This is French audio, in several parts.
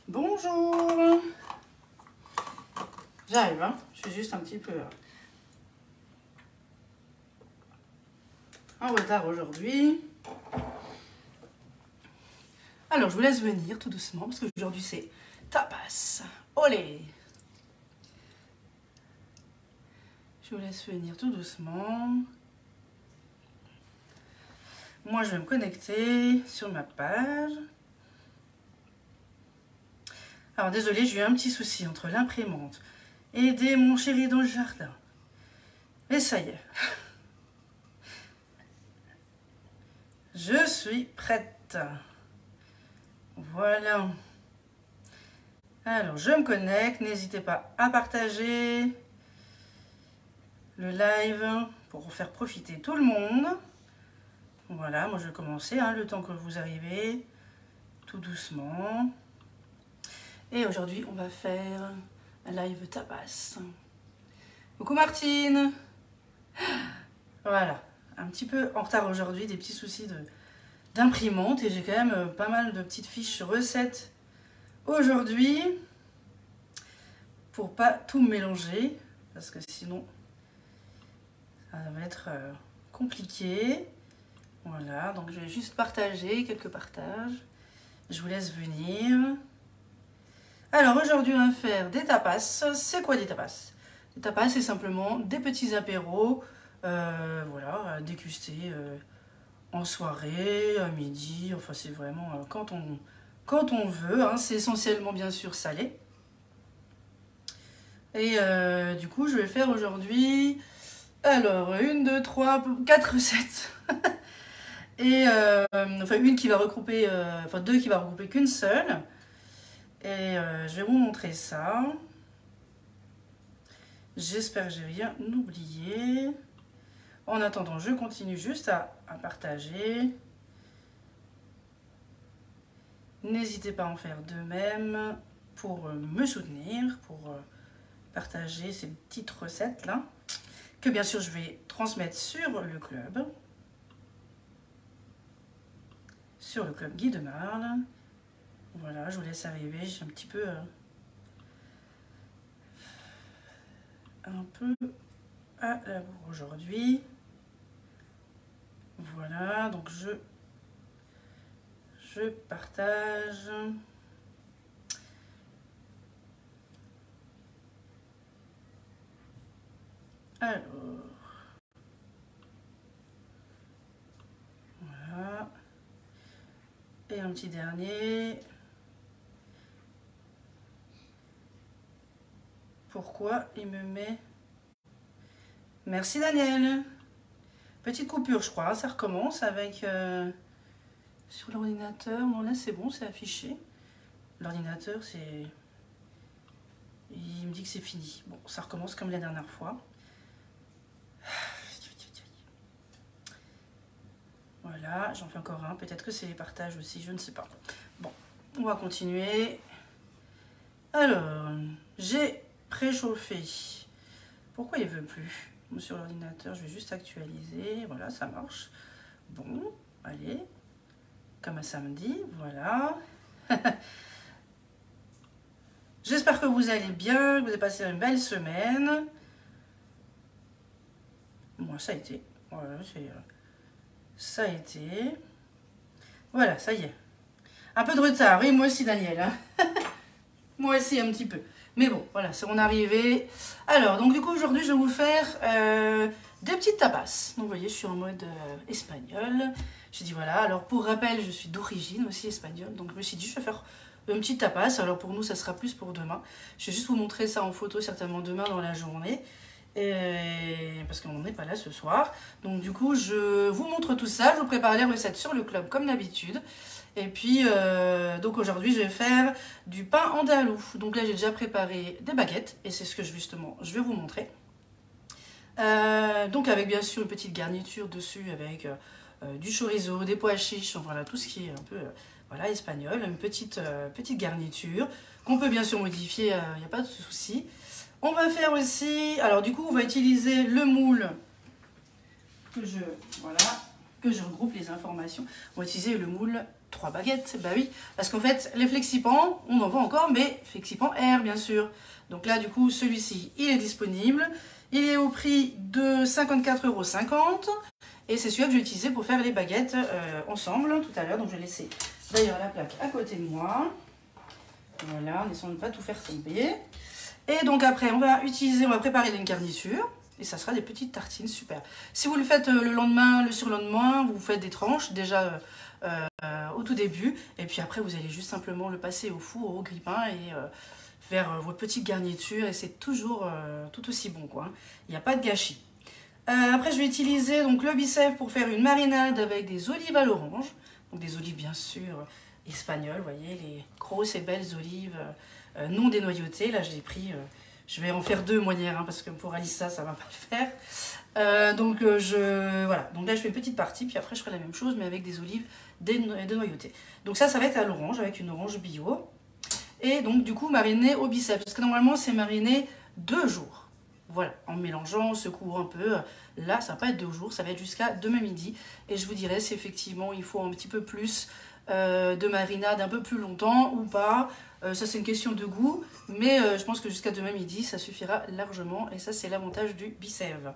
Bonjour. J'arrive, hein. Je suis juste un petit peu en retard aujourd'hui. Alors, je vous laisse venir tout doucement parce qu'aujourd'hui c'est tapas. Olé. Je vous laisse venir tout doucement. Moi, je vais me connecter sur ma page. Alors, désolé, j'ai eu un petit souci entre l'imprimante et aider mon chéri dans le jardin. Et ça y est. Je suis prête. Voilà. Alors, je me connecte. N'hésitez pas à partager le live pour faire profiter tout le monde. Voilà, moi je vais commencer, hein, le temps que vous arrivez, tout doucement. Et aujourd'hui, on va faire un live tapas. Coucou Martine. Voilà, un petit peu en retard aujourd'hui, des petits soucis d'imprimante. Et j'ai quand même pas mal de petites fiches recettes aujourd'hui. Pour pas tout mélanger, parce que sinon, ça va être compliqué. Voilà, donc je vais juste partager quelques partages. Je vous laisse venir. Alors aujourd'hui, on va faire des tapas. C'est quoi des tapas? Des tapas, c'est simplement des petits apéros, voilà, à déguster en soirée, à midi. Enfin, c'est vraiment quand on veut. Hein. C'est essentiellement, bien sûr, salé. Et du coup, je vais faire aujourd'hui, alors, 1, 2, 3, 4 recettes. Et enfin, une qui va regrouper, enfin deux qui va regrouper qu'une seule. Et je vais vous montrer ça. J'espère que j'ai rien oublié. En attendant, je continue juste à partager. N'hésitez pas à en faire de même pour me soutenir, pour partager ces petites recettes-là, que bien sûr je vais transmettre sur le club Guy de Marle. Voilà, je vous laisse arriver, j'ai un petit peu à la bourre aujourd'hui. Voilà, donc je partage. Alors, voilà. Et un petit dernier. Pourquoi il me met... Merci Daniel. Petite coupure, je crois. Ça recommence avec... sur l'ordinateur. Non, là c'est bon, c'est affiché. L'ordinateur, c'est... Il me dit que c'est fini. Bon, ça recommence comme la dernière fois. Voilà, j'en fais encore un. Peut-être que c'est les partages aussi, je ne sais pas. Bon, on va continuer. Alors, j'ai préchauffé. Pourquoi il ne veut plus? Sur l'ordinateur, je vais juste actualiser. Voilà, ça marche. Bon, allez. Comme un samedi, voilà. J'espère que vous allez bien, que vous avez passé une belle semaine. Moi, ça a été. Voilà, ça a été. Voilà, ça y est. Un peu de retard, oui, moi aussi, Daniel. Hein. Moi aussi, un petit peu. Mais bon, voilà, c'est mon arrivée. Alors, donc du coup, aujourd'hui, je vais vous faire des petites tapas. Donc, vous voyez, je suis en mode espagnol. J'ai dit, voilà, alors pour rappel, je suis d'origine aussi espagnole. Donc, je me suis dit, je vais faire une petite tapas. Alors, pour nous, ça sera plus pour demain. Je vais juste vous montrer ça en photo, certainement demain dans la journée. Parce qu'on n'est pas là ce soir. Donc, du coup, je vous montre tout ça. Je vous prépare les recettes sur le club, comme d'habitude. Et puis, donc aujourd'hui, je vais faire du pain andalou. Donc là, j'ai déjà préparé des baguettes. Et c'est ce que justement, je vais vous montrer. Donc avec bien sûr une petite garniture dessus avec du chorizo, des pois chiches, voilà, tout ce qui est un peu voilà, espagnol. Une petite garniture qu'on peut bien sûr modifier, il n'y a pas de souci. On va faire aussi, alors du coup, on va utiliser le moule que je regroupe les informations. On va utiliser le moule 3 baguettes, bah oui, parce qu'en fait, les Flexipans, on en vend encore, mais Flexipan Air, bien sûr. Donc là, du coup, celui-ci, il est disponible. Il est au prix de 54,50 €. Et c'est celui-là que je vais utiliser pour faire les baguettes ensemble tout à l'heure. Donc je vais laisser d'ailleurs la plaque à côté de moi. Voilà, en essayant de ne pas tout faire tomber. Et donc après, on va préparer les garnitures. Et ça sera des petites tartines super. Si vous le faites le lendemain, le surlendemain, vous faites des tranches déjà au tout début. Et puis après, vous allez juste simplement le passer au four, au grille-pain et faire vos petites garnitures. Et c'est toujours tout aussi bon, quoi. Il n'y a pas de gâchis. Après, je vais utiliser donc, le bicef pour faire une marinade avec des olives à l'orange. Donc des olives, bien sûr, espagnoles. Vous voyez, les grosses et belles olives non dénoyautées. Là, j'ai pris... je vais en faire 2 moyères, hein, parce que pour Alissa, ça ne va pas le faire. Voilà. Donc là, je fais une petite partie, puis après, je ferai la même chose, mais avec des olives dénoyautées. Donc ça va être à l'orange, avec une orange bio. Et donc, du coup, mariner au biceps. Parce que normalement, c'est mariné 2 jours. Voilà, en mélangeant, en secouant un peu. Là, ça va pas être 2 jours, ça va être jusqu'à demain midi. Et je vous dirai si effectivement, il faut un petit peu plus de marinade, un peu plus longtemps ou pas. Ça, c'est une question de goût. Mais je pense que jusqu'à demain midi, ça suffira largement. Et ça, c'est l'avantage du bicève.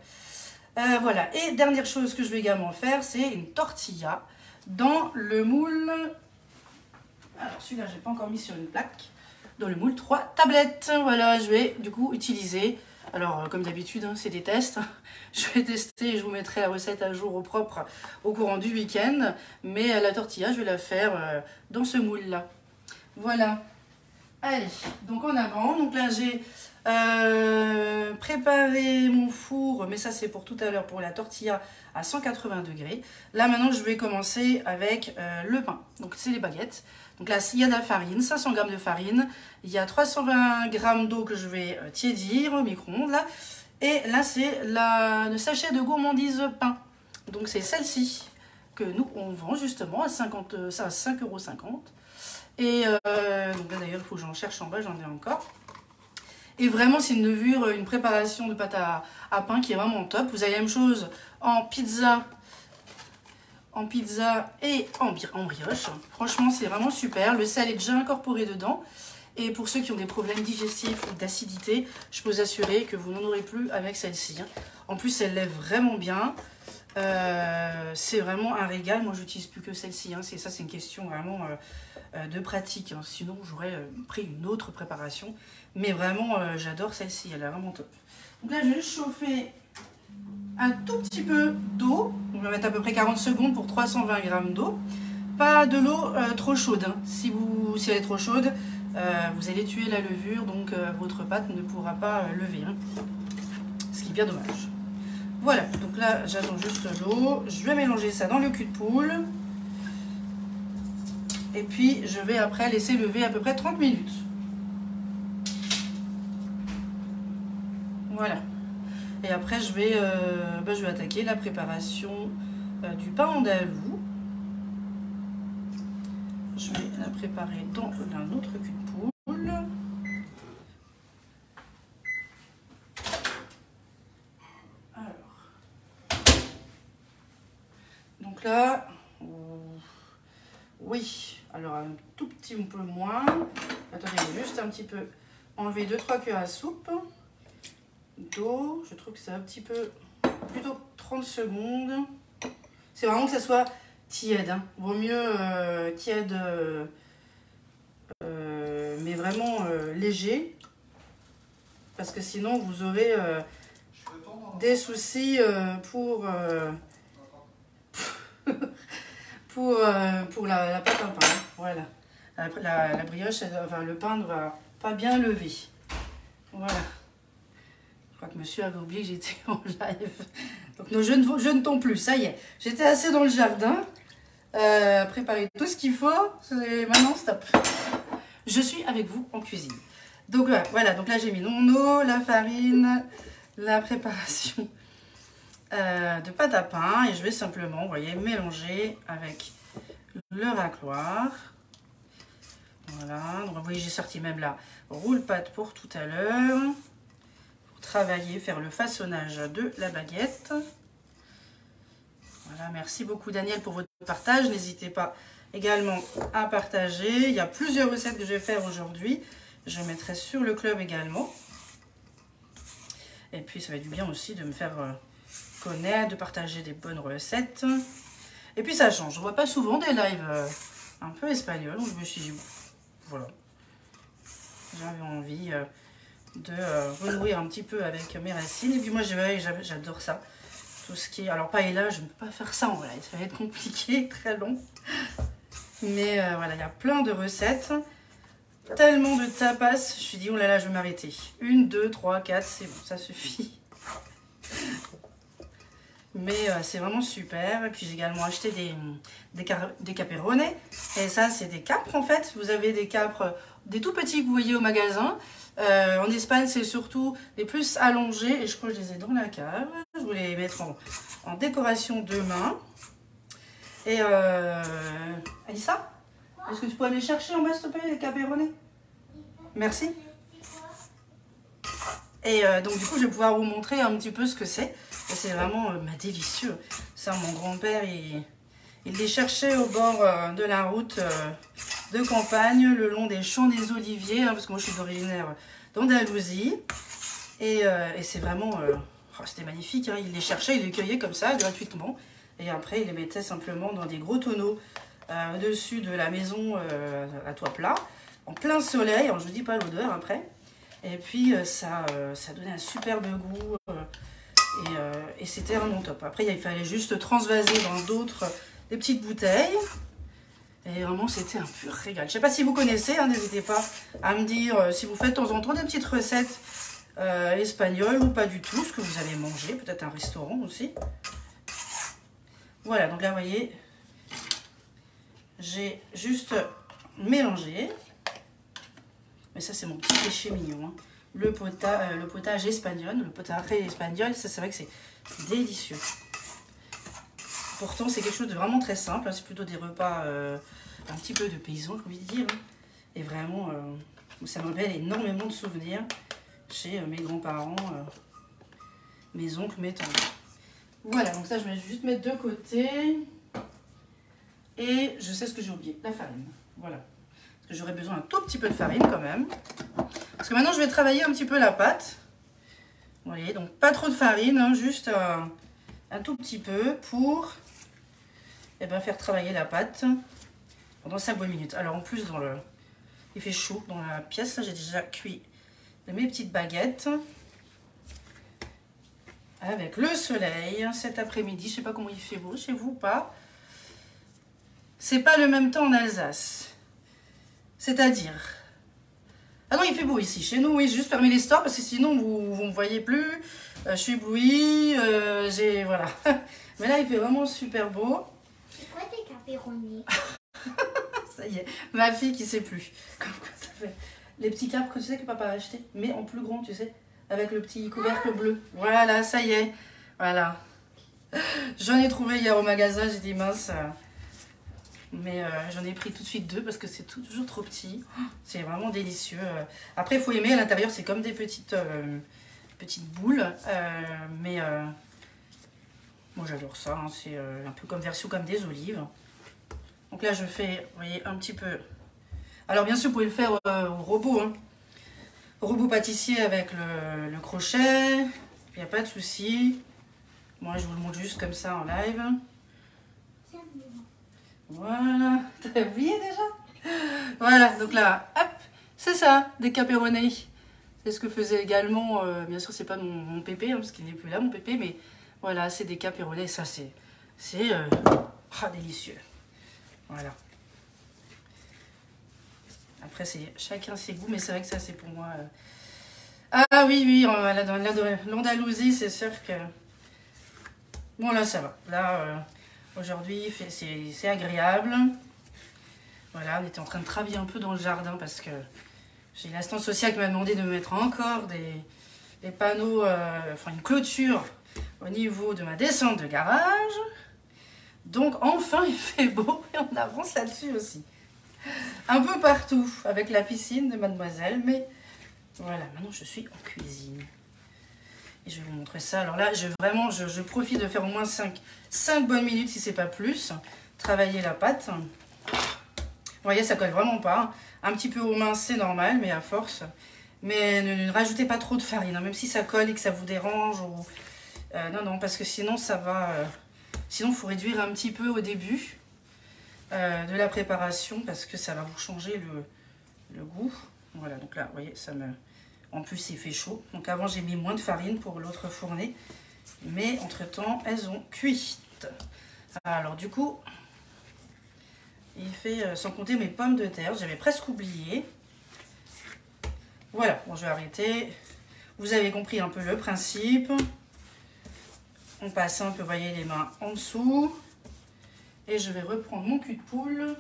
Voilà. Et dernière chose que je vais également faire, c'est une tortilla dans le moule. Alors, celui-là, je n'ai pas encore mis sur une plaque. Dans le moule 3 tablettes. Voilà, je vais du coup utiliser... Alors, comme d'habitude, hein, c'est des tests. Je vais tester et je vous mettrai la recette à jour au propre au courant du week-end. Mais la tortilla, je vais la faire dans ce moule-là. Voilà. Allez, donc en avant. Donc là, j'ai préparé mon four. Mais ça, c'est pour tout à l'heure, pour la tortilla à 180 degrés. Là, maintenant, je vais commencer avec le pain. Donc, c'est les baguettes. Donc là, il y a de la farine, 500 g de farine. Il y a 320 g d'eau que je vais tiédir au micro-ondes. Là. Et là, c'est le sachet de gourmandise pain. Donc, c'est celle-ci que nous, on vend justement à 5,50 €. Et donc là, d'ailleurs, il faut que j'en cherche en bas, j'en ai encore. Et vraiment, c'est une levure, une préparation de pâte à pain qui est vraiment top. Vous avez la même chose en pizza et en brioche. Franchement, c'est vraiment super. Le sel est déjà incorporé dedans. Et pour ceux qui ont des problèmes digestifs ou d'acidité, je peux vous assurer que vous n'en aurez plus avec celle-ci. En plus, elle lève vraiment bien. C'est vraiment un régal. Moi, j'utilise plus que celle-ci. Ça, c'est une question vraiment de pratique. Sinon, j'aurais pris une autre préparation. Mais vraiment, j'adore celle-ci. Elle est vraiment top. Donc là, je vais juste chauffer un tout petit peu d'eau. On va mettre à peu près 40 secondes pour 320 g d'eau. Pas de l'eau trop chaude. Si elle est trop chaude, vous allez tuer la levure, donc votre pâte ne pourra pas lever. Ce qui est bien dommage. Voilà, donc là j'attends juste l'eau. Je vais mélanger ça dans le cul de poule. Et puis je vais après laisser lever à peu près 30 minutes. Voilà. Et après, je vais attaquer la préparation du pain andalou. Je vais la préparer dans un autre cul de poule. Alors. Donc là, oui. Alors, un tout petit peu moins. Attendez, je vais juste un petit peu enlever 2-3 cuillères à soupe d'eau. Je trouve que c'est un petit peu, plutôt 30 secondes. C'est vraiment que ça soit tiède. Vaut mieux tiède, mais vraiment léger. Parce que sinon, vous aurez des soucis pour la pâte à pain. Voilà. La brioche, le pain ne va pas bien lever. Voilà. Je crois que monsieur avait oublié que j'étais en live. Donc je ne tombe plus, ça y est. J'étais assez dans le jardin, préparer tout ce qu'il faut. Maintenant, stop. Je suis avec vous en cuisine. Donc voilà, donc là j'ai mis mon eau, la farine, la préparation de pâte à pain. Et je vais simplement, vous voyez, mélanger avec le racloir. Voilà, donc vous voyez, j'ai sorti même la roule-pâte pour tout à l'heure. Travailler, faire le façonnage de la baguette. Voilà, merci beaucoup Daniel pour votre partage. N'hésitez pas également à partager. Il y a plusieurs recettes que je vais faire aujourd'hui. Je mettrai sur le club également. Et puis ça va être du bien aussi de me faire connaître, de partager des bonnes recettes. Et puis ça change. Je ne vois pas souvent des lives un peu espagnols. Donc je me suis dit, bon, voilà. J'avais envie de renouer un petit peu avec mes racines. Et puis moi j'adore ça. Tout ce qui est... Alors paella, je ne peux pas faire ça en vrai. Ça va être compliqué, très long. Mais voilà, il y a plein de recettes. Tellement de tapas. Je me suis dit, oh là là, je vais m'arrêter. 1, 2, 3, 4, c'est bon, ça suffit. Mais c'est vraiment super. Et puis j'ai également acheté des caperones. Et ça, c'est des capres en fait. Vous avez des capres, des tout petits que vous voyez au magasin. En Espagne, c'est surtout les plus allongés. Et je crois que je les ai dans la cave. Je voulais les mettre en décoration demain. Et Alissa, est-ce que tu peux aller chercher en bas, s'il te plaît, les caperones? Merci. Et donc du coup, je vais pouvoir vous montrer un petit peu ce que c'est. C'est vraiment délicieux. Ça, mon grand-père, il les cherchait au bord de la route de campagne, le long des champs des oliviers, hein, parce que moi, je suis originaire d'Andalousie. Et c'est vraiment... oh, c'était magnifique, hein. Il les cherchait, il les cueillait comme ça, gratuitement. Et après, il les mettait simplement dans des gros tonneaux au-dessus de la maison à toit plat, en plein soleil. Alors, je ne vous dis pas l'odeur après. Et puis, ça donnait un superbe goût. Et c'était vraiment top. Après, il fallait juste transvaser dans d'autres, des petites bouteilles. Et vraiment, c'était un pur régal. Je ne sais pas si vous connaissez, hein, n'hésitez pas à me dire si vous faites de temps en temps des petites recettes espagnoles ou pas du tout, ce que vous allez manger. Peut-être un restaurant aussi. Voilà, donc là, vous voyez, j'ai juste mélangé. Mais ça, c'est mon petit péché mignon, hein. Le potage espagnol, le potage espagnol, ça c'est vrai que c'est délicieux. Pourtant, c'est quelque chose de vraiment très simple, hein. C'est plutôt des repas un petit peu de paysans, j'ai envie de dire. Et vraiment, ça me rappelle énormément de souvenirs chez mes grands-parents, mes oncles, mes tantes. Voilà, donc ça, je vais juste mettre de côté. Et je sais ce que j'ai oublié, la farine. Voilà. Parce que j'aurais besoin d'un tout petit peu de farine quand même. Parce que maintenant, je vais travailler un petit peu la pâte. Vous voyez, donc pas trop de farine, hein, juste un tout petit peu pour faire travailler la pâte pendant 5 bonnes minutes. Alors en plus, il fait chaud dans la pièce. J'ai déjà cuit mes petites baguettes avec le soleil cet après-midi. Je sais pas comment il fait beau chez vous ou pas. C'est pas le même temps en Alsace. C'est-à-dire... Ah non, il fait beau ici. Chez nous, oui, j'ai juste fermé les stores parce que sinon, vous ne me voyez plus. Je suis éblouie. Voilà. Mais là, il fait vraiment super beau. C'est quoi tes caperonis? Ça y est, ma fille qui ne sait plus. Comme quoi ça fait. Les petits capres que tu sais que papa a acheté, mais en plus grand, tu sais, avec le petit couvercle bleu. Voilà, ça y est. Voilà. J'en ai trouvé hier au magasin, j'ai dit mince. Mais j'en ai pris tout de suite 2 parce que c'est toujours trop petit. C'est vraiment délicieux. Après, il faut aimer. À l'intérieur, c'est comme des petites boules. Moi, j'adore ça. Hein. C'est un peu comme version comme des olives. Donc là, je fais, vous voyez, un petit peu. Alors, bien sûr, vous pouvez le faire au robot. Hein. Au robot pâtissier avec le crochet. Il n'y a pas de souci. Moi, je vous le montre juste comme ça en live. Voilà, t'as oublié déjà? Voilà, donc là, hop, c'est ça, des caperones. C'est ce que faisait également, bien sûr, c'est pas mon pépé, hein, parce qu'il n'est plus là, mon pépé, mais voilà, c'est des caperones. Ça, c'est délicieux. Voilà. Après, c'est chacun ses goûts, mais c'est vrai que ça, c'est pour moi. Ah oui, voilà, dans l'Andalousie, c'est sûr que. Bon, là, ça va. Là. Aujourd'hui, c'est agréable. Voilà, on était en train de travailler un peu dans le jardin parce que j'ai l'assistante sociale qui m'a demandé de mettre encore des panneaux, une clôture au niveau de ma descente de garage. Donc enfin, il fait beau et on avance là-dessus aussi. Un peu partout avec la piscine de mademoiselle, mais voilà, maintenant je suis en cuisine. Et je vais vous montrer ça. Alors là, je profite de faire au moins 5 bonnes minutes, si c'est pas plus. Travailler la pâte. voyez, ça colle vraiment pas. Un petit peu aux mains, c'est normal, mais à force. Mais ne rajoutez pas trop de farine, hein, même si ça colle et que ça vous dérange. Ou... non, non, parce que sinon, ça va... sinon, il faut réduire un petit peu au début de la préparation, parce que ça va vous changer le goût. Voilà, donc là, vous voyez, ça me... En plus, il fait chaud. Donc avant, j'ai mis moins de farine pour l'autre fournée. Mais entre-temps, elles ont cuit. Alors du coup, il fait, sans compter mes pommes de terre, j'avais presque oublié. Voilà, bon, je vais arrêter. Vous avez compris un peu le principe. On passe un peu, vous voyez, les mains en dessous. Et je vais reprendre mon cul de poule.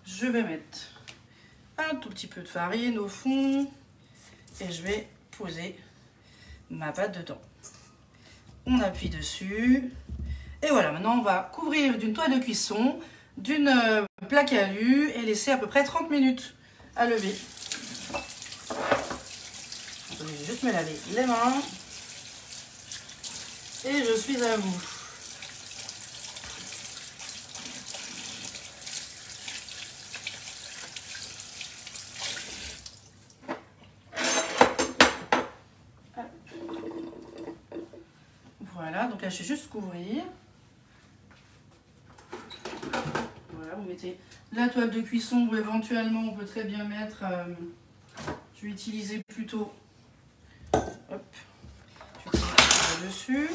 Je vais mettre un tout petit peu de farine au fond. Et je vais poser ma pâte dedans. On appuie dessus. Et voilà, maintenant on va couvrir d'une toile de cuisson, d'une plaque à alu et laisser à peu près 30 minutes à lever. Je vais juste me laver les mains. Et je suis à vous. Voilà, donc là je vais juste couvrir. Voilà, vous mettez la toile de cuisson ou éventuellement on peut très bien mettre, je vais utiliser plutôt, hop, je vais utiliser dessus.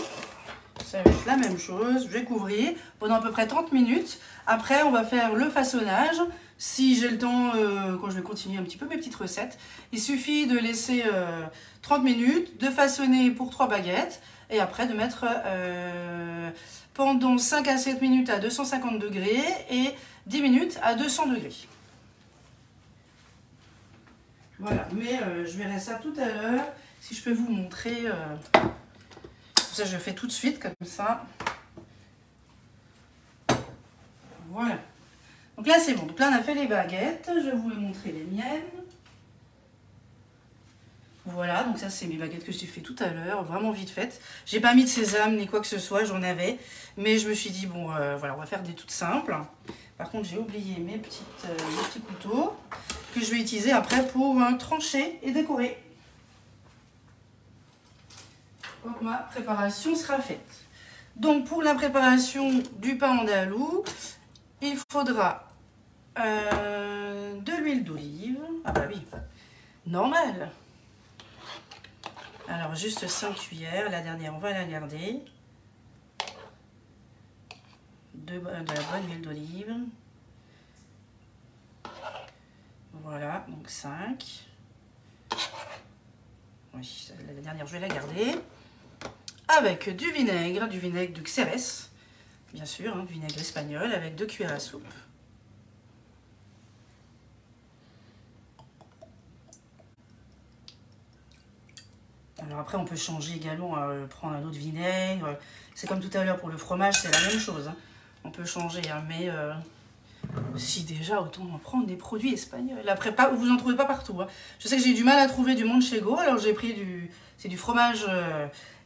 Ça va être la même chose, je vais couvrir pendant à peu près 30 minutes. Après on va faire le façonnage. Si j'ai le temps, quand je vais continuer un petit peu mes petites recettes, il suffit de laisser 30 minutes, de façonner pour 3 baguettes. Et après de mettre pendant 5 à 7 minutes à 250 degrés et 10 minutes à 200 degrés. Voilà, mais je verrai ça tout à l'heure. Si je peux vous montrer, ça je fais tout de suite comme ça. Voilà. Donc là c'est bon, donc là on a fait les baguettes, je vais vous montrer les miennes. Voilà, donc ça c'est mes baguettes que j'ai fait tout à l'heure, vraiment vite faites. J'ai pas mis de sésame ni quoi que ce soit, j'en avais. Mais je me suis dit, bon, voilà, on va faire des toutes simples. Par contre, j'ai oublié mes petits couteaux que je vais utiliser après pour trancher et décorer. Donc ma préparation sera faite. Donc pour la préparation du pain andalou, il faudra de l'huile d'olive. Ah bah oui, normal. Alors, juste 5 cuillères. La dernière, on va la garder. De la bonne huile d'olive. Voilà, donc 5. Oui, la dernière, je vais la garder. Avec du vinaigre de Xérès. Bien sûr, hein, du vinaigre espagnol avec 2 cuillères à soupe. Alors après, on peut changer également, prendre un autre vinaigre. C'est comme tout à l'heure pour le fromage, c'est la même chose. Hein. On peut changer, hein, mais si déjà, autant prendre des produits espagnols. Après, vous n'en trouvez pas partout. Hein. Je sais que j'ai du mal à trouver du Manchego, alors j'ai pris c'est du fromage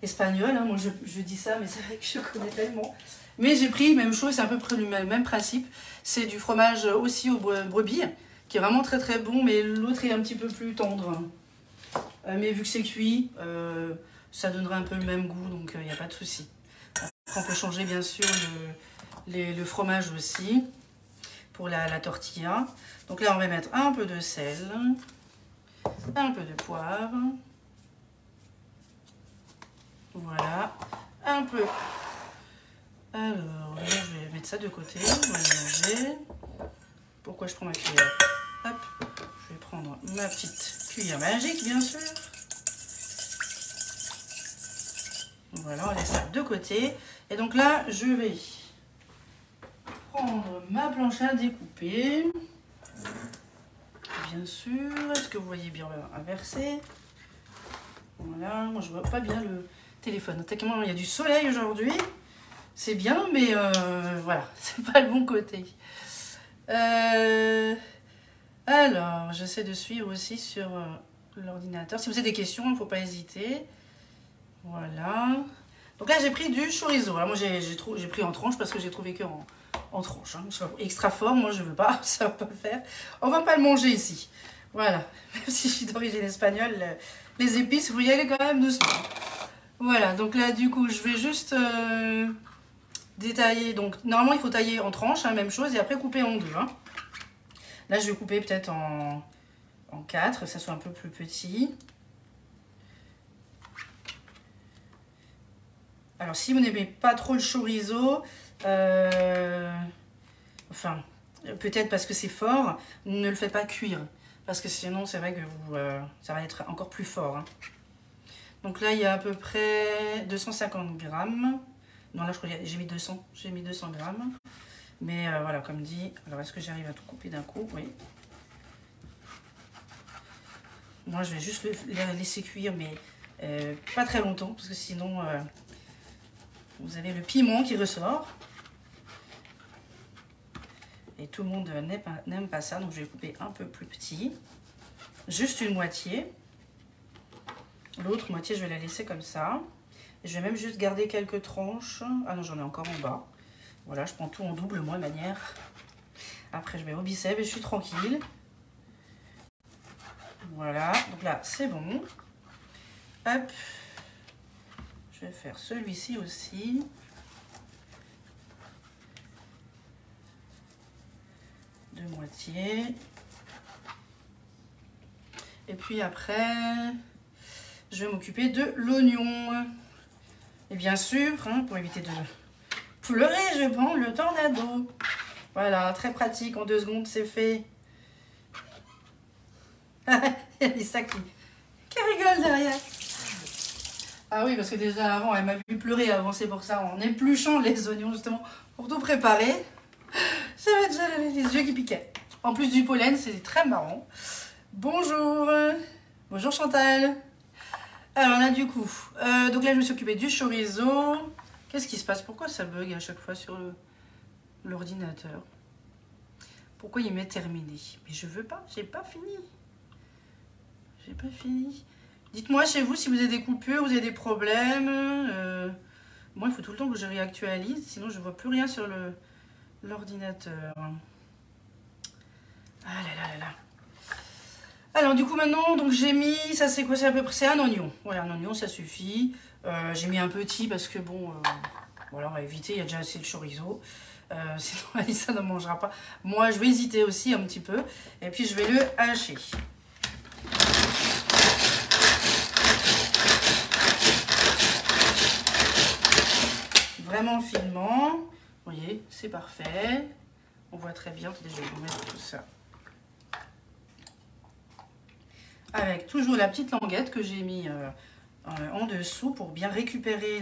espagnol. Hein. Moi, je dis ça, mais c'est vrai que je connais tellement. Mais j'ai pris, même chose, c'est à peu près le même principe. C'est du fromage aussi aux brebis, qui est vraiment très très bon, mais l'autre est un petit peu plus tendre. Hein. Mais vu que c'est cuit, ça donnera un peu le même goût, donc il n'y a pas de souci. Après, on peut changer bien sûr le fromage aussi pour la tortilla. Donc là, on va mettre un peu de sel, un peu de poivre. Voilà, un peu. Alors, là, je vais mettre ça de côté, on va mélanger. Pourquoi je prends ma cuillère? Hop, je vais prendre ma petite cuillère magique, bien sûr. Voilà, on laisse ça de côté. Et donc là, je vais prendre ma planche à découper. Bien sûr. Est-ce que vous voyez bien inversé? Voilà, moi je vois pas bien le téléphone. Tellement il y a du soleil aujourd'hui. C'est bien, mais voilà, c'est pas le bon côté. Alors, j'essaie de suivre aussi sur l'ordinateur. Si vous avez des questions, il ne faut pas hésiter. Voilà. Donc là, j'ai pris du chorizo. Alors moi, j'ai pris en tranches parce que j'ai trouvé que en tranches. Hein. Extra fort, moi je veux pas, ça va pas le faire. On va pas le manger ici. Voilà, même si je suis d'origine espagnole, les épices, il faut y aller quand même doucement. Voilà, donc là du coup je vais juste détailler. Donc normalement il faut tailler en tranches, hein, même chose, et après couper en deux. Hein. Là je vais couper peut-être en 4, que ça soit un peu plus petit. Alors si vous n'aimez pas trop le chorizo, enfin peut-être parce que c'est fort, ne le faites pas cuire. Parce que sinon, c'est vrai que ça va être encore plus fort. Hein. Donc là, il y a à peu près 250 grammes. Non, là, je crois que j'ai mis 200. J'ai mis 200 grammes. Mais voilà, comme dit. Alors, est-ce que j'arrive à tout couper d'un coup? Oui. Moi, je vais juste le laisser cuire, mais pas très longtemps. Parce que sinon, vous avez le piment qui ressort. Et tout le monde n'aime pas ça, donc je vais couper un peu plus petit. Juste une moitié. L'autre moitié, je vais la laisser comme ça. Et je vais même juste garder quelques tranches. Ah non, j'en ai encore en bas. Voilà, je prends tout en double, moi, de manière. Après, je mets au biceps et je suis tranquille. Voilà, donc là, c'est bon. Hop. Je vais faire celui-ci aussi. De moitié. Et puis après, je vais m'occuper de l'oignon. Et bien sûr, hein, pour éviter de pleurer, je prends le tornado. Voilà, très pratique, en 2 secondes, c'est fait. Il y a Lisa qui rigole derrière. Ah oui, parce que déjà avant, elle m'a vu pleurer avant, c'est pour ça, en épluchant les oignons, justement, pour tout préparer. J'avais déjà les yeux qui piquaient. En plus du pollen, c'est très marrant. Bonjour. Bonjour Chantal. Alors là, du coup, donc là, je me suis occupée du chorizo. Qu'est-ce qui se passe? Pourquoi ça bug à chaque fois sur l'ordinateur? Pourquoi il m'est terminé? Mais je veux pas, j'ai pas fini. J'ai pas fini. Dites-moi chez vous si vous avez des coupures, vous avez des problèmes. Moi, il faut tout le temps que je réactualise, sinon je vois plus rien sur l'ordinateur. Ah là là là là. Alors du coup maintenant, donc j'ai mis, ça c'est quoi? C'est à peu près, c'est un oignon. Voilà, un oignon, ça suffit. J'ai mis un petit parce que bon, voilà, on va éviter, il y a déjà assez de chorizo. Sinon Alissa ne mangera pas. Moi, je vais hésiter aussi un petit peu. Et puis je vais le hacher. Vraiment finement. Vous voyez, c'est parfait. On voit très bien. Déjà, je vais vous mettre tout ça. Avec toujours la petite languette que j'ai mis en dessous pour bien récupérer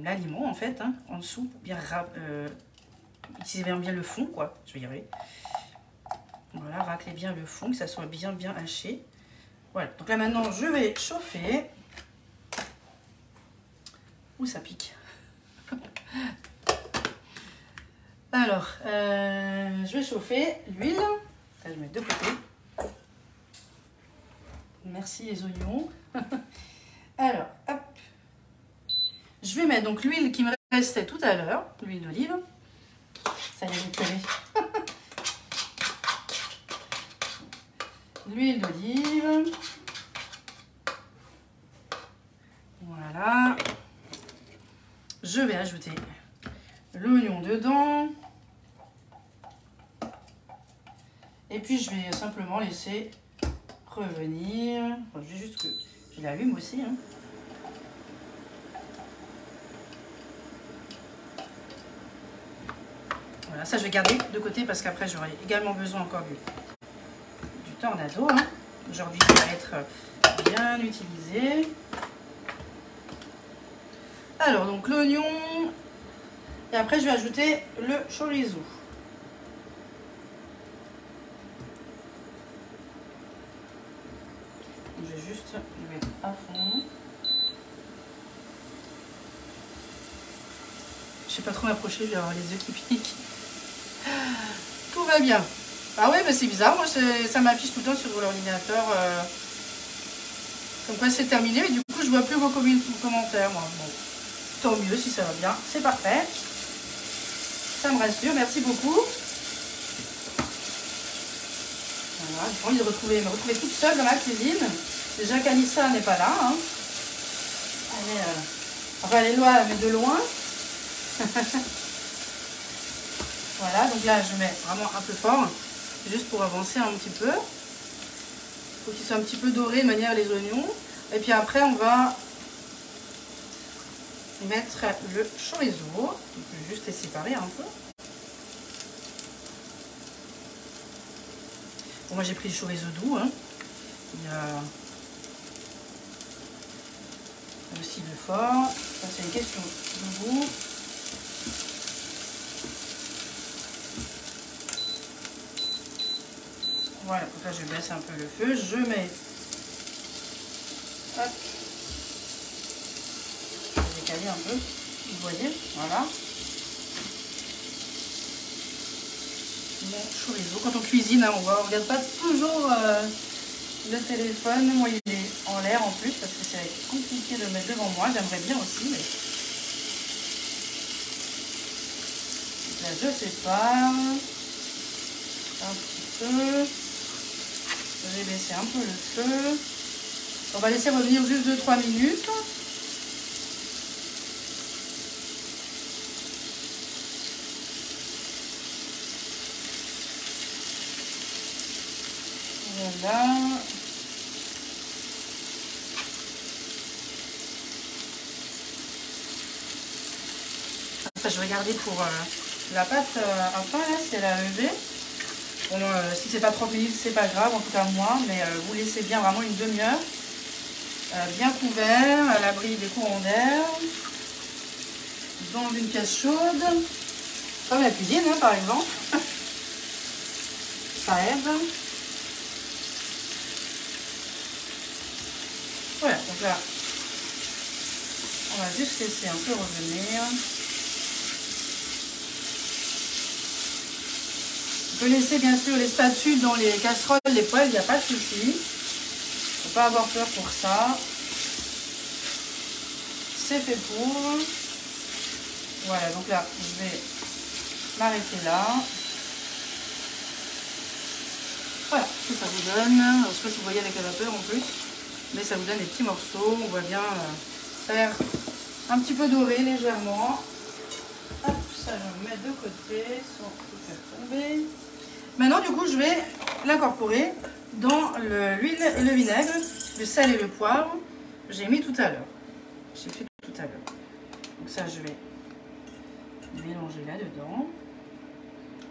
l'aliment en fait, hein, en dessous, pour bien utiliser bien le fond, quoi. Je vais y arriver. Voilà, racler bien le fond, que ça soit bien haché. Voilà, donc là maintenant je vais chauffer. Ouh, ça pique. Alors, je vais chauffer l'huile. Je vais mettre de côté. Merci les oignons. Alors, hop. Je vais mettre donc l'huile qui me restait tout à l'heure, l'huile d'olive. Ça y est, vous connaissez. L'huile d'olive. Voilà. Je vais ajouter l'oignon dedans. Et puis je vais simplement laisser revenir. Enfin, je vais juste que je l'allume aussi. Hein. Voilà, ça je vais garder de côté parce qu'après j'aurai également besoin encore du tornado. Hein. Aujourd'hui, il va être bien utilisé. Alors, donc l'oignon. Et après, je vais ajouter le chorizo. Je vais juste le mettre à fond. Je ne sais pas trop m'approcher, je vais avoir les yeux qui piquent. Tout va bien. Ah ouais, mais c'est bizarre, moi ça m'affiche tout le temps sur l'ordinateur. Comme quoi c'est terminé, mais du coup je vois plus vos commentaires. Moi. Bon, tant mieux si ça va bien, c'est parfait. Ça me rassure, merci beaucoup. Voilà, j'ai envie de me retrouver toute seule dans la cuisine. Déjà qu'Anissa n'est pas là. Hein. Elle est loin, mais de loin. Voilà, donc là je mets vraiment un peu fort, juste pour avancer un petit peu. Il faut qu'ils soient un petit peu dorés de manière les oignons. Et puis après on va mettre le chorizo. On peut juste les séparer un peu. Bon, moi j'ai pris le chorizo doux. Hein. Il y a aussi le fort. Ça c'est une question de goût. Voilà, donc là je baisse un peu le feu, je mets, hop, je vais décaler un peu, vous voyez, voilà, mon chorizo. Quand on cuisine, hein, on ne regarde pas toujours le téléphone, moi il est en l'air en plus, parce que c'est compliqué de le mettre devant moi, j'aimerais bien aussi, mais... Donc là je sépare, un petit peu... Je vais baisser un peu le feu. On va laisser revenir juste 2-3 minutes. Voilà. Après, je vais regarder pour la pâte à pain, là, si elle a levé. Bon, si c'est pas trop huilé, c'est pas grave, en tout cas moi, mais vous laissez bien vraiment une demi-heure, bien couvert, à l'abri des courants d'air, dans une pièce chaude, comme la cuisine hein, par exemple, ça aide. Voilà, donc là, on va juste laisser un peu revenir. On peut laisser bien sûr les spatules dans les casseroles, les poêles, il n'y a pas de souci. Il ne faut pas avoir peur pour ça. C'est fait pour. Voilà, donc là, je vais m'arrêter là. Voilà ce que ça vous donne. Alors, je ne sais pas si vous voyez avec la vapeur en plus, mais ça vous donne des petits morceaux. On voit bien faire un petit peu doré légèrement. Hop, ça je le mets de côté sans tout faire tomber. Maintenant, du coup, je vais l'incorporer dans l'huile et le vinaigre, le sel et le poivre. J'ai mis tout à l'heure. J'ai fait tout à l'heure. Donc ça, je vais mélanger là-dedans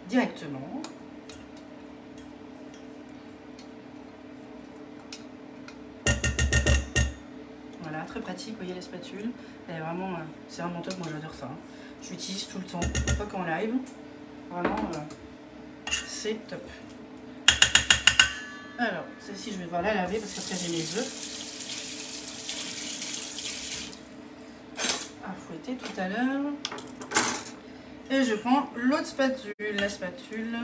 directement. Voilà, très pratique. Vous voyez la spatule. Elle est vraiment, c'est vraiment top. Moi, j'adore ça. Hein. Je l'utilise tout le temps, pas qu'en live. Vraiment. C'est top. Alors, celle-ci, je vais devoir la laver parce qu'après j'ai les œufs à fouetter tout à l'heure. Et je prends l'autre spatule, la spatule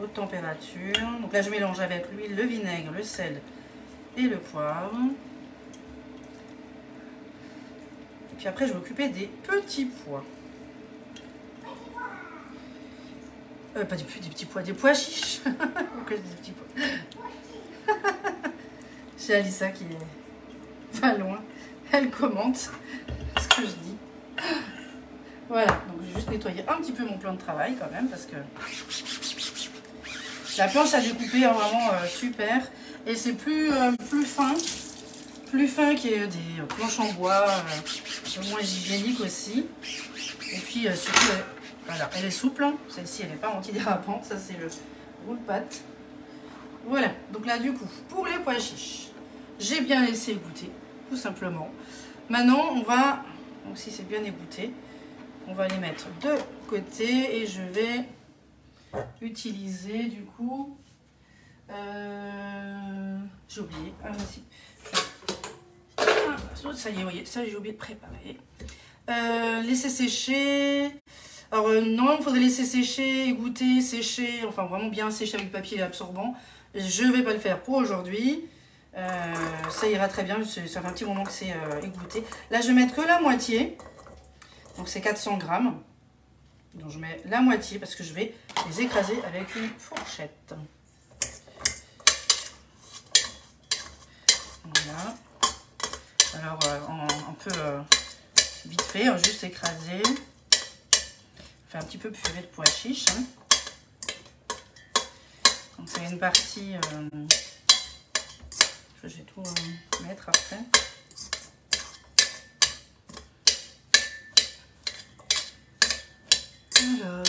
haute température. Donc là, je mélange avec l'huile, le vinaigre, le sel et le poivre. Et puis après, je vais m'occuper des petits pois. Pas des petits pois, des pois chiches. Pourquoi je dis des petits pois? J'ai Alissa qui est pas loin. Elle commente ce que je dis. Voilà, donc je vais juste nettoyer un petit peu mon plan de travail quand même parce que la planche à découper est vraiment super. Et c'est plus fin qu'il y ait des planches en bois, un peu moins hygiénique aussi. Et puis surtout... Voilà, elle est souple, hein. Celle-ci elle n'est pas antidérapante, ça c'est le roule-pâte. Voilà, donc là du coup, pour les pois chiches, j'ai bien laissé égoutter, tout simplement. Maintenant on va, donc si c'est bien égoutté, on va les mettre de côté et je vais utiliser du coup, j'ai oublié, ça y est, vous voyez, ça j'ai oublié de préparer. Laisser sécher. Alors normalement il faudrait laisser sécher, égoutter, sécher, enfin vraiment bien sécher avec papier absorbant. Je ne vais pas le faire pour aujourd'hui. Ça ira très bien, ça fait un petit moment que c'est égoutté. Là je vais mettre que la moitié, donc c'est 400 grammes. Donc je mets la moitié parce que je vais les écraser avec une fourchette. Voilà. Alors un peu vite fait, juste écraser. Fait un petit peu purée de pois chiches. Hein. Donc c'est une partie. Je vais tout mettre après. Alors,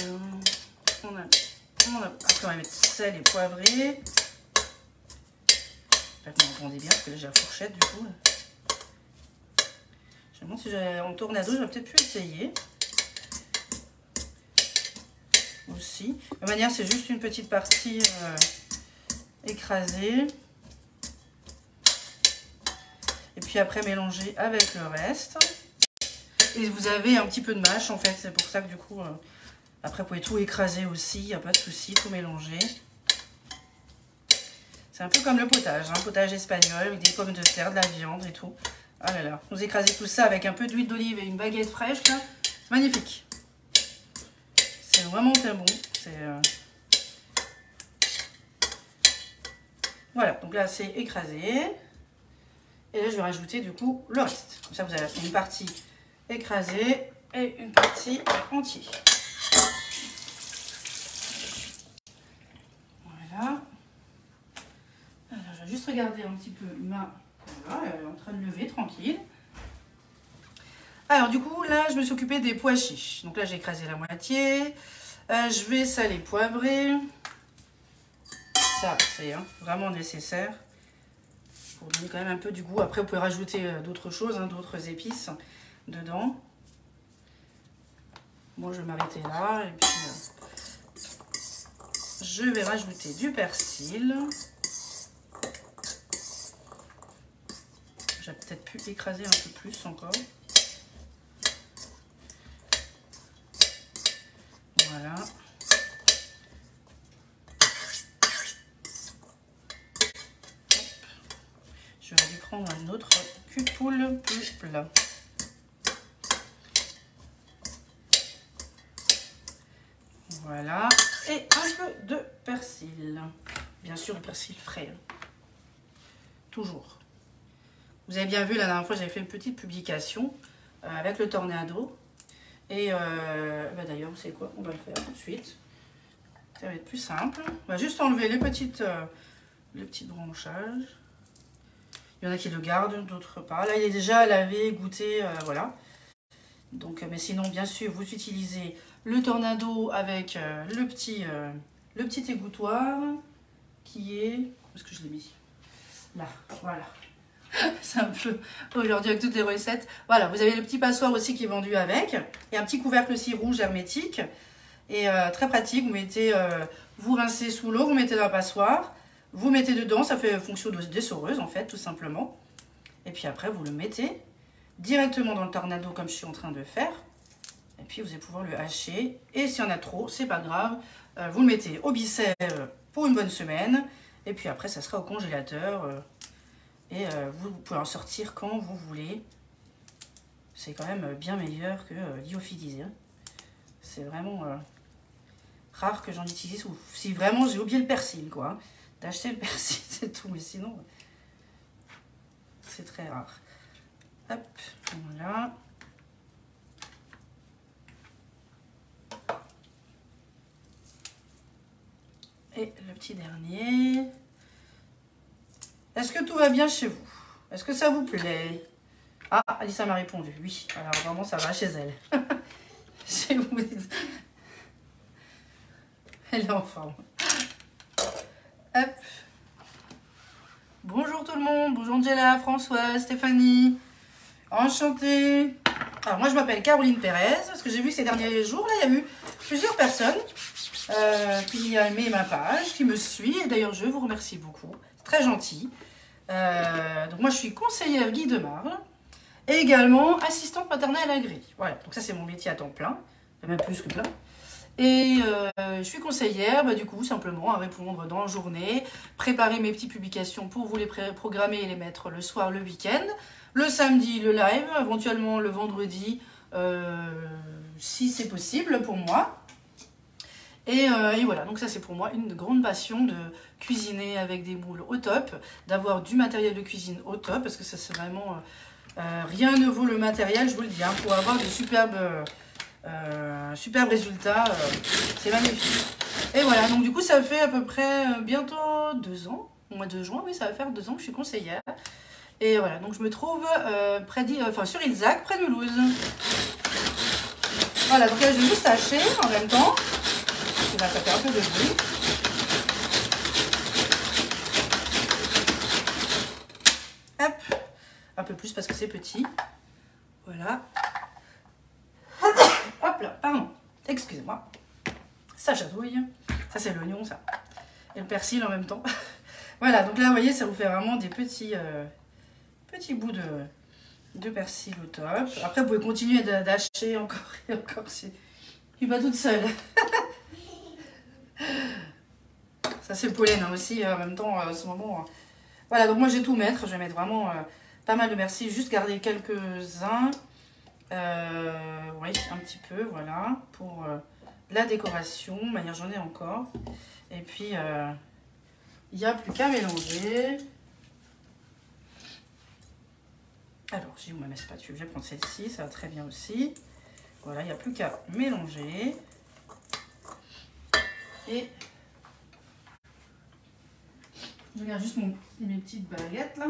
après on va mettre sel et poivré. J'espère que vous entendez bien parce que là j'ai la fourchette du coup. Je me demande si j'ai en tornado, j'aurais peut-être pu essayer. Aussi. De toute manière, c'est juste une petite partie écrasée. Et puis après mélanger avec le reste. Et vous avez un petit peu de mâche en fait, c'est pour ça que du coup, après vous pouvez tout écraser aussi, il n'y a pas de souci, tout mélanger. C'est un peu comme le potage, hein, potage espagnol avec des pommes de terre, de la viande et tout. Ah là là, vous écrasez tout ça avec un peu d'huile d'olive et une baguette fraîche, c'est magnifique. C'est vraiment très bon. Voilà, donc là c'est écrasé. Et là je vais rajouter du coup le reste. Comme ça vous avez une partie écrasée et une partie entière. Voilà. Alors je vais juste regarder un petit peu ma... Voilà, elle est en train de lever tranquille. Alors du coup là je me suis occupée des pois chiches. Donc là j'ai écrasé la moitié. Je vais saler, poivrer. Ça c'est vraiment nécessaire. Pour donner quand même un peu du goût. Après vous pouvez rajouter d'autres choses, hein, d'autres épices dedans. Bon, je vais m'arrêter là et puis je vais rajouter du persil. J'ai peut-être pu écraser un peu plus encore. Voilà. Je vais dû prendre un autre cul-poule plus plat. Voilà. Et un peu de persil. Bien sûr, le persil frais. Toujours. Vous avez bien vu, la dernière fois, j'avais fait une petite publication avec le tornado. Et bah d'ailleurs, vous savez quoi? On va le faire tout de suite. Ça va être plus simple. On va juste enlever les petits branchages. Il y en a qui le gardent, d'autres pas. Là, il est déjà lavé, goûté, voilà. Donc, mais sinon, bien sûr, vous utilisez le tornado avec le petit égouttoir qui est... Où est-ce que je l'ai mis? Là, voilà. C'est un peu aujourd'hui avec toutes les recettes. Voilà, vous avez le petit passoire aussi qui est vendu avec. Et un petit couvercle aussi rouge hermétique. Et très pratique, vous mettez, vous rincez sous l'eau, vous mettez dans la passoire. Vous mettez dedans, ça fait fonction de dessoreuse en fait, tout simplement. Et puis après, vous le mettez directement dans le tornado comme je suis en train de faire. Et puis vous allez pouvoir le hacher. Et s'il y en a trop, c'est pas grave. Vous le mettez au bissel pour une bonne semaine. Et puis après, ça sera au congélateur. Et vous pouvez en sortir quand vous voulez. C'est quand même bien meilleur que lyophilisé. C'est vraiment rare que j'en utilise. Ou si vraiment j'ai oublié le persil, quoi. D'acheter le persil, c'est tout. Mais sinon, c'est très rare. Hop, voilà. Et le petit dernier. Est-ce que tout va bien chez vous? Est-ce que ça vous plaît? Ah, Alissa m'a répondu. Oui, alors vraiment ça va chez elle. Chez vous. Elle est en forme. Hop. Bonjour tout le monde. Bonjour Angela, Françoise, Stéphanie. Enchantée. Alors moi je m'appelle Caroline Pérez. Parce que j'ai vu ces derniers jours, là il y a eu plusieurs personnes qui a aimé ma page, qui me suit. Et d'ailleurs je vous remercie beaucoup. C'est très gentil. Donc moi je suis conseillère Guy de Marle. Et également assistante maternelle agréée. Voilà, donc ça c'est mon métier à temps plein. Même plus que plein. Et je suis conseillère, bah, du coup, simplement à répondre dans la journée, préparer mes petites publications pour vous les programmer et les mettre le soir, le week-end. Le samedi, le live, éventuellement le vendredi, si c'est possible pour moi. Et voilà, donc ça c'est pour moi une grande passion de cuisiner avec des moules au top, d'avoir du matériel de cuisine au top, parce que ça c'est vraiment... rien ne vaut le matériel, je vous le dis, hein, pour avoir de superbes résultats, c'est magnifique. Et voilà, donc du coup ça fait à peu près bientôt 2 ans, au mois de juin, oui ça va faire 2 ans que je suis conseillère. Et voilà, donc je me trouve sur Ilzac, près de Mulhouse. Voilà, donc là je vais juste hacher en même temps. Et là, ça fait un peu de bruit. Hop, un peu plus parce que c'est petit. Voilà. Hop là, pardon. Excusez-moi. Ça chatouille. Ça c'est l'oignon, ça. Et le persil en même temps. Voilà, donc là, vous voyez, ça vous fait vraiment des petits bouts de persil au top. Après, vous pouvez continuer d'acheter encore et encore. Je suis pas toute seule. Ça c'est le pollen hein, aussi en même temps en ce moment. Voilà, donc moi je vais tout mettre. Je vais mettre vraiment pas mal de persil. Juste garder quelques-uns. Oui, un petit peu, voilà. Pour la décoration. De manière, j'en ai encore. Et puis, il n'y a plus qu'à mélanger. Alors, j'ai où ma spatule? Je vais prendre celle-ci, ça va très bien aussi. Voilà, il n'y a plus qu'à mélanger. Et je regarde juste mes petites baguettes là.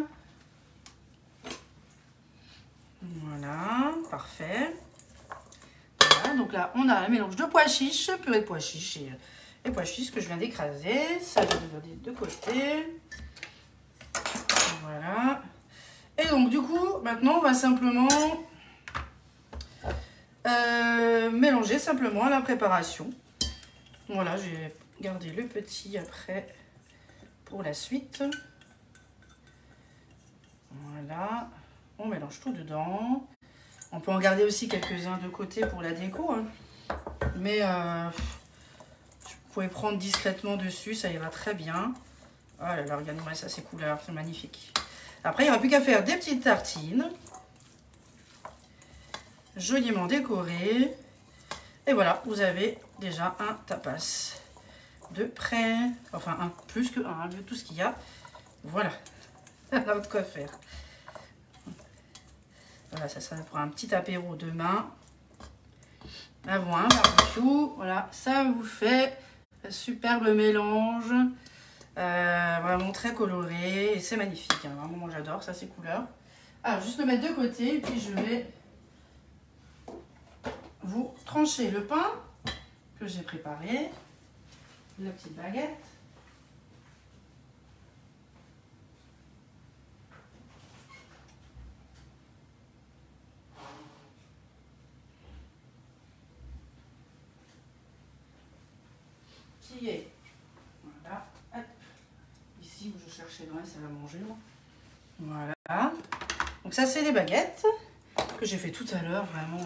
Voilà, parfait. Voilà, donc là, on a un mélange de pois chiches, purée de pois chiches et pois chiches que je viens d'écraser. Ça, je vais le garder de côté. Voilà. Et donc, du coup, maintenant, on va simplement mélanger simplement la préparation. Voilà, j'ai gardé le petit après pour la suite. Voilà, on mélange tout dedans. On peut en garder aussi quelques-uns de côté pour la déco. Hein. Mais vous pouvez prendre discrètement dessus, ça ira très bien. Oh là là, regardez-moi ça, ces couleurs, c'est magnifique. Après, il n'y aura plus qu'à faire des petites tartines. Joliment décorées. Et voilà, vous avez déjà un tapas de près. Enfin, plus que un, vu tout ce qu'il y a. Voilà, on a de quoi faire. Voilà, ça va pour un petit apéro demain. Avant un barbecue. Voilà, ça vous fait un superbe mélange. Vraiment très coloré. Et c'est magnifique. Hein. Vraiment, moi j'adore ça, ces couleurs. Alors, juste le mettre de côté. Et puis je vais vous trancher le pain que j'ai préparé. La petite baguette. Qui est, voilà, hop, ici où je cherchais loin, ça va manger, moi. Voilà, donc ça c'est les baguettes que j'ai fait tout à l'heure, vraiment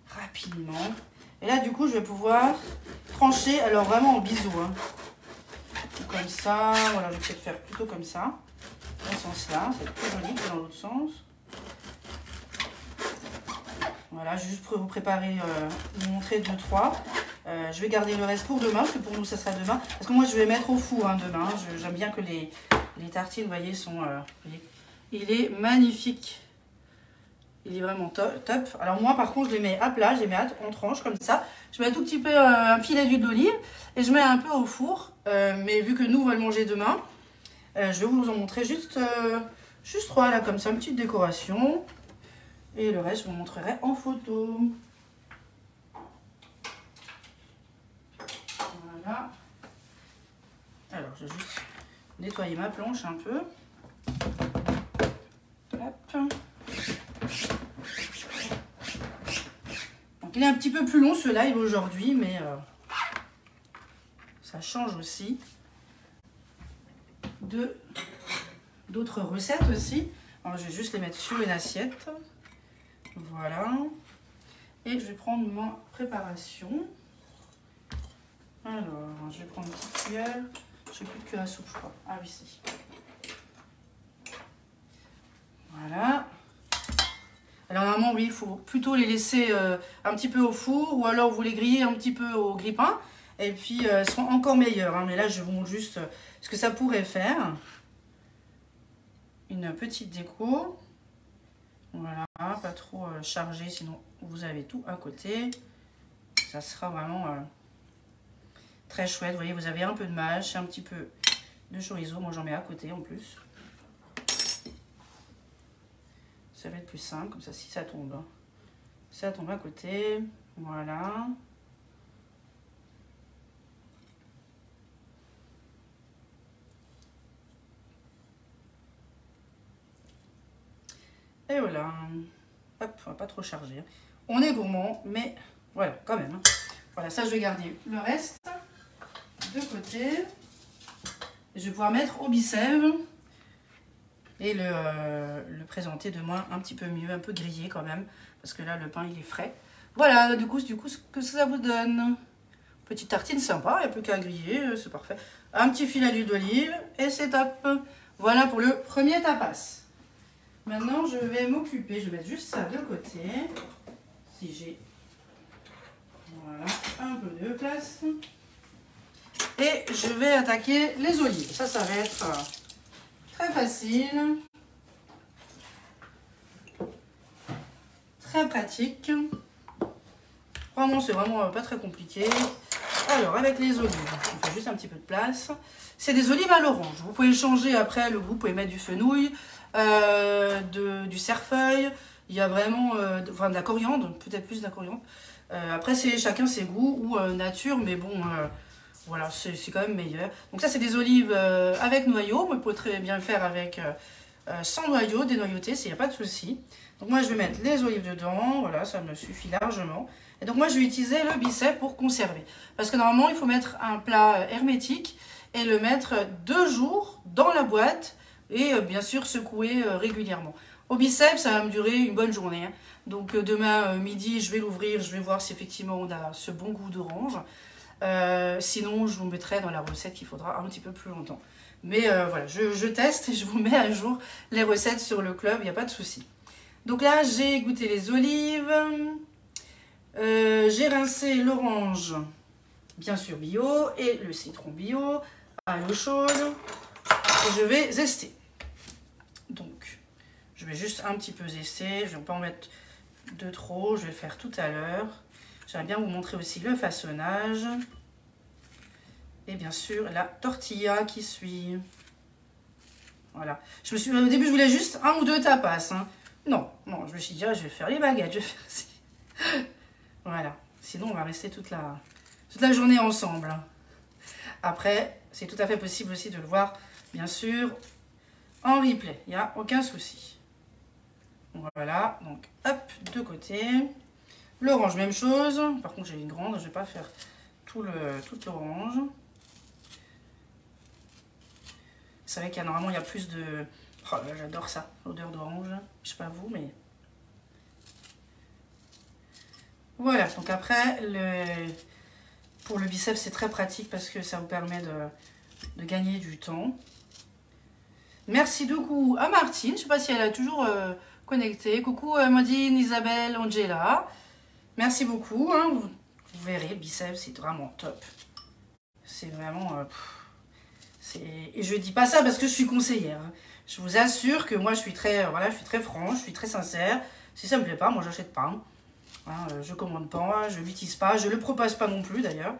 rapidement. Et là du coup je vais pouvoir trancher, alors vraiment en bisous, hein. Comme ça, voilà, je vais peut-être faire plutôt comme ça, dans ce sens-là, c'est plus joli que dans l'autre sens. Voilà, juste pour vous préparer, vous montrer 2-3. Je vais garder le reste pour demain, parce que pour nous, ça sera demain. Parce que moi, je vais mettre au four hein, demain. J'aime bien que les tartines, vous voyez, sont... il est magnifique. Il est vraiment top. Alors moi, par contre, je les mets à plat, je les mets en tranches, comme ça. Je mets un tout petit peu un filet d'huile d'olive et je mets un peu au four. Mais vu que nous, on va le manger demain, je vais vous en montrer juste 3, là, comme ça, une petite décoration. Et le reste, je vous montrerai en photo. Voilà. Alors, je vais juste nettoyer ma planche un peu. Hop. Donc, il est un petit peu plus long ce live aujourd'hui, mais ça change aussi d'autres recettes aussi. Alors, je vais juste les mettre sur une assiette. Voilà. Et je vais prendre ma préparation. Alors, je vais prendre une petite cuillère. Je n'ai plus de cuillère à soupe, je crois. Ah oui, si. Voilà. Alors normalement, oui, il faut plutôt les laisser un petit peu au four ou alors vous les grillez un petit peu au grille-pain. Et puis, elles seront encore meilleures. Hein. Mais là, je vous montre juste ce que ça pourrait faire. Une petite déco. Voilà, pas trop chargé, sinon vous avez tout à côté. Ça sera vraiment très chouette. Vous voyez, vous avez un peu de mâche, un petit peu de chorizo. Moi, j'en mets à côté en plus. Ça va être plus simple, comme ça, si ça tombe à côté. Voilà. Et voilà. Hop, on va pas trop charger. On est gourmand, mais voilà, quand même. Voilà, ça, je vais garder le reste de côté. Je vais pouvoir mettre au bicève et le présenter de moins un petit peu mieux, un peu grillé quand même, parce que là, le pain, il est frais. Voilà, du coup, ce que ça vous donne. Petite tartine sympa, il n'y a plus qu'à griller, c'est parfait. Un petit filet d'huile d'olive et c'est top. Voilà pour le premier tapas. Maintenant, je vais m'occuper, je vais mettre juste ça de côté. Si j'ai, voilà, un peu de place. Et je vais attaquer les olives. Ça va être très facile. Très pratique. Vraiment, c'est vraiment pas très compliqué. Alors, avec les olives, on fait juste un petit peu de place. C'est des olives à l'orange. Vous pouvez changer après le goût. Vous pouvez mettre du fenouil, du cerfeuil. Il y a vraiment de la coriandre, peut-être plus de la coriandre. Après, c'est chacun ses goûts ou nature, mais bon, voilà, c'est quand même meilleur. Donc ça, c'est des olives avec noyau. Vous pouvez très bien le faire avec sans noyau, dénoyauté, il n'y a pas de souci. Donc moi, je vais mettre les olives dedans. Voilà, ça me suffit largement. Et donc moi, je vais utiliser le bicep pour conserver. Parce que normalement, il faut mettre un plat hermétique et le mettre 2 jours dans la boîte et bien sûr secouer régulièrement. Au bicep, ça va me durer une bonne journée. Hein. Donc demain midi, je vais l'ouvrir, je vais voir si effectivement on a ce bon goût d'orange. Sinon, je vous mettrai dans la recette qu'il faudra un petit peu plus longtemps. Mais voilà, je teste et je vous mets à jour les recettes sur le club, il n'y a pas de souci. Donc là, j'ai goûté les olives. J'ai rincé l'orange, bien sûr bio, et le citron bio à l'eau chaude. Et je vais zester. Donc, je vais juste un petit peu zester. Je ne vais pas en mettre de trop. Je vais le faire tout à l'heure. J'aimerais bien vous montrer aussi le façonnage. Et bien sûr, la tortilla qui suit. Voilà. Au début, je voulais juste 1 ou 2 tapas. Hein. Non, je me suis dit, je vais faire les baguettes. Je vais faire... Voilà. Sinon, on va rester toute la journée ensemble. Après, c'est tout à fait possible aussi de le voir, bien sûr, en replay. Il n'y a aucun souci. Voilà. Donc, hop, de côté. L'orange, même chose. Par contre, j'ai une grande. Je ne vais pas faire toute l'orange. C'est vrai qu'il y a normalement, il y a plus de... Oh, j'adore ça, l'odeur d'orange. Je sais pas vous, mais... Voilà, donc après, pour le biceps, c'est très pratique parce que ça vous permet de gagner du temps. Merci beaucoup à Martine. Je ne sais pas si elle est toujours connectée. Coucou Modine, Isabelle, Angela. Merci beaucoup. Hein. Vous verrez, le biceps, c'est vraiment top. C'est vraiment... et je ne dis pas ça parce que je suis conseillère. Hein. Je vous assure que moi, je suis très franche, je suis très sincère. Si ça ne me plaît pas, moi, j'achète pas. Hein. Hein, je commande pas, je l'utilise pas, je le propose pas non plus d'ailleurs.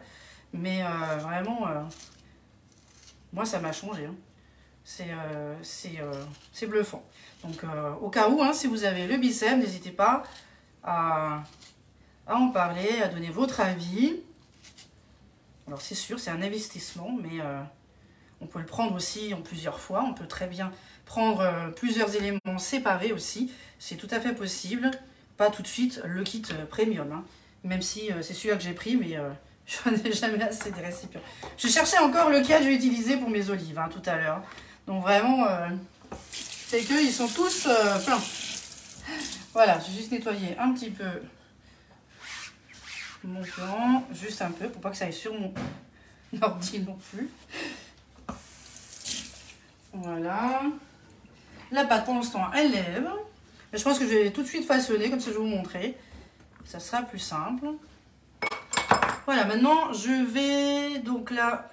Mais vraiment, moi ça m'a changé. Hein. C'est bluffant. Donc au cas où, hein, si vous avez le bicep, n'hésitez pas à en parler, à donner votre avis. Alors c'est sûr, c'est un investissement, mais on peut le prendre aussi en plusieurs fois. On peut très bien prendre plusieurs éléments séparés aussi. C'est tout à fait possible. Pas tout de suite le kit premium, hein. Même si c'est celui-là que j'ai pris, mais je n'en ai jamais assez des récipients. Je cherchais encore lequel je vais utiliser pour mes olives hein, tout à l'heure. Donc vraiment, c'est qu'ils sont tous pleins. Voilà, j'ai juste nettoyé un petit peu mon plan, juste un peu, pour pas que ça aille sur mon ordi non plus. Voilà. La pâte, pour l'instant, elle lève. Mais je pense que je vais tout de suite façonner, comme ça je vais vous montrer. Ça sera plus simple. Voilà, maintenant je vais donc là,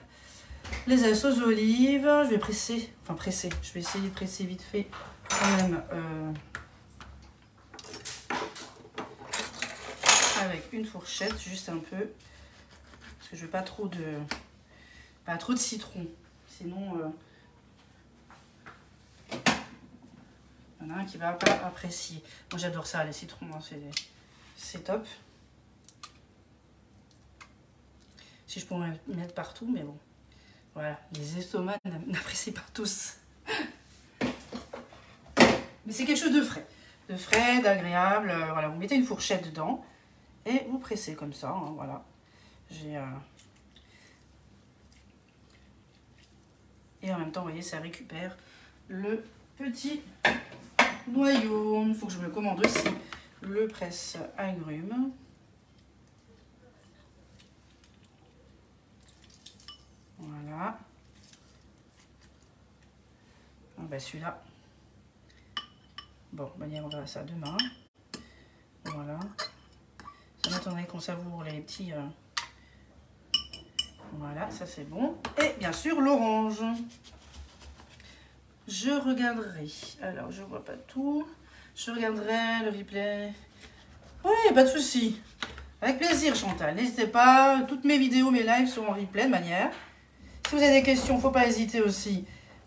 les sauces d'olive, je vais presser, je vais essayer de presser vite fait quand même avec une fourchette, juste un peu, parce que je veux pas trop de citron, sinon il y en a un qui va pas apprécier. Moi j'adore ça, les citrons, hein, c'est top. Si je pourrais mettre partout, mais bon. Voilà, les estomacs n'apprécient pas tous. Mais c'est quelque chose de frais, d'agréable. Voilà, vous mettez une fourchette dedans et vous pressez comme ça. Hein, voilà. Et en même temps, vous voyez, ça récupère le petit noyau. Il faut que je me commande aussi le presse-agrumes. Voilà. Ah bah celui-là. Bon, on verra ça demain. Voilà. Ça m'attendrait qu'on savoure les petits. Voilà, ça c'est bon. Et bien sûr, l'orange. Je regarderai. Alors, je vois pas tout. Je regarderai le replay. Oui, pas de souci. Avec plaisir, Chantal. N'hésitez pas. Toutes mes vidéos, mes lives sont en replay de manière. Si vous avez des questions, il ne faut pas hésiter aussi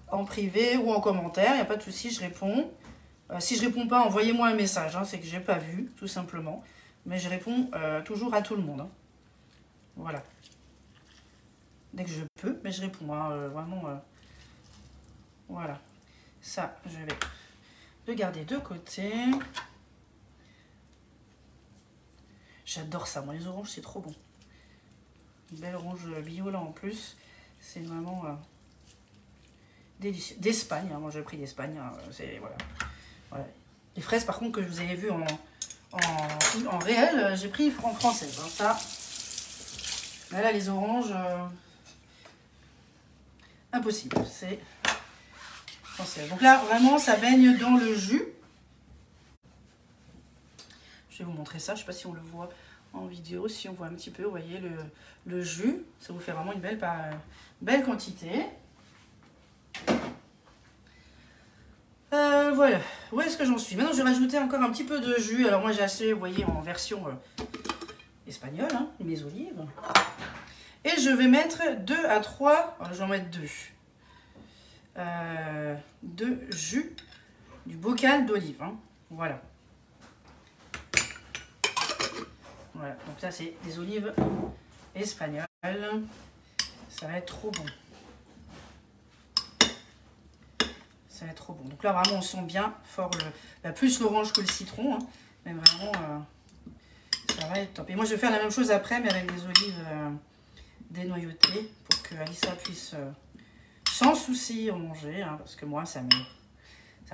en privé ou en commentaire. Il n'y a pas de souci, je réponds. Si je ne réponds pas, envoyez-moi un message. Hein, c'est que je n'ai pas vu, tout simplement. Mais je réponds toujours à tout le monde. Hein. Voilà. Dès que je peux, mais je réponds. Hein, vraiment. Voilà. Ça, je vais le garder de côté. J'adore ça. Moi, les oranges, c'est trop bon. Une belle orange bio là en plus. C'est vraiment délicieux. D'Espagne, hein, moi j'ai pris d'Espagne. Hein, voilà. Les fraises par contre que je vous avais vu en réel, j'ai pris en française. Hein, ça. Mais là les oranges, impossible. C'est français. Donc là vraiment ça baigne dans le jus. Je vais vous montrer ça. Je ne sais pas si on le voit en vidéo, si on voit un petit peu, vous voyez le jus. Ça vous fait vraiment une belle quantité. Voilà, où est-ce que j'en suis? Maintenant, je vais rajouter encore un petit peu de jus. Alors moi, j'ai acheté, vous voyez, en version espagnole, hein, mes olives. Et je vais mettre 2 à 3, alors je vais en mettre 2. De jus du bocal d'olive. Hein. Voilà. Voilà, donc ça c'est des olives espagnoles. Ça va être trop bon. Ça va être trop bon. Donc là vraiment on sent bien fort plus l'orange que le citron. Hein. Mais vraiment ça va être top. Et moi je vais faire la même chose après mais avec des olives dénoyautées pour que Alissa puisse sans souci en manger. Hein, parce que moi ça me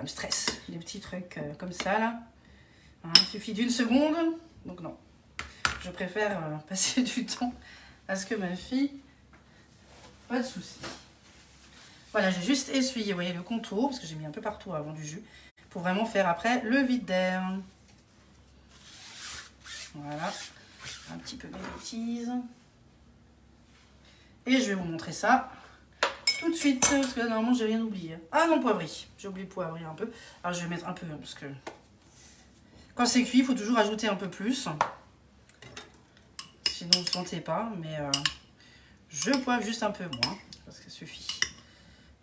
stresse. Les petits trucs comme ça là. Hein, il suffit d'une seconde. Donc non. Je préfère passer du temps à ce que ma fille, pas de souci. Voilà, j'ai juste essuyé, vous voyez, le contour, parce que j'ai mis un peu partout avant du jus, pour vraiment faire après le vide d'air. Voilà, un petit peu de bêtises. Et je vais vous montrer ça tout de suite, parce que là, normalement, j'ai rien oublié. Ah non, poivri, j'ai oublié de poivrer un peu. Alors, je vais mettre un peu, parce que quand c'est cuit, il faut toujours ajouter un peu plus. Sinon, vous ne sentez pas, mais je poivre juste un peu moins, parce que ça suffit.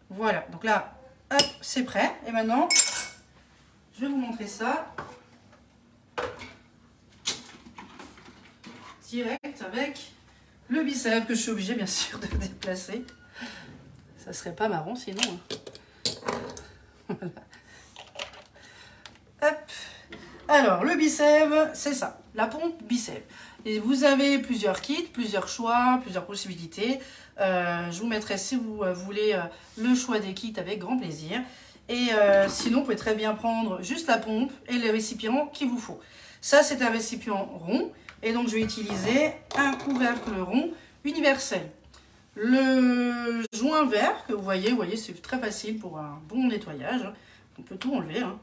Voilà, donc là, hop, c'est prêt. Et maintenant, je vais vous montrer ça. Direct avec le biceps, que je suis obligée, bien sûr, de déplacer. Ça serait pas marrant, sinon. Hein. Voilà. Hop. Alors, le biceps, c'est ça, la pompe biceps. Et vous avez plusieurs kits, plusieurs choix, plusieurs possibilités. Je vous mettrai, si vous voulez, le choix des kits avec grand plaisir. Et sinon, vous pouvez très bien prendre juste la pompe et les récipients qu'il vous faut. Ça, c'est un récipient rond. Et donc, je vais utiliser un couvercle rond universel. Le joint vert que vous voyez c'est très facile pour un bon nettoyage. On peut tout enlever. Hein.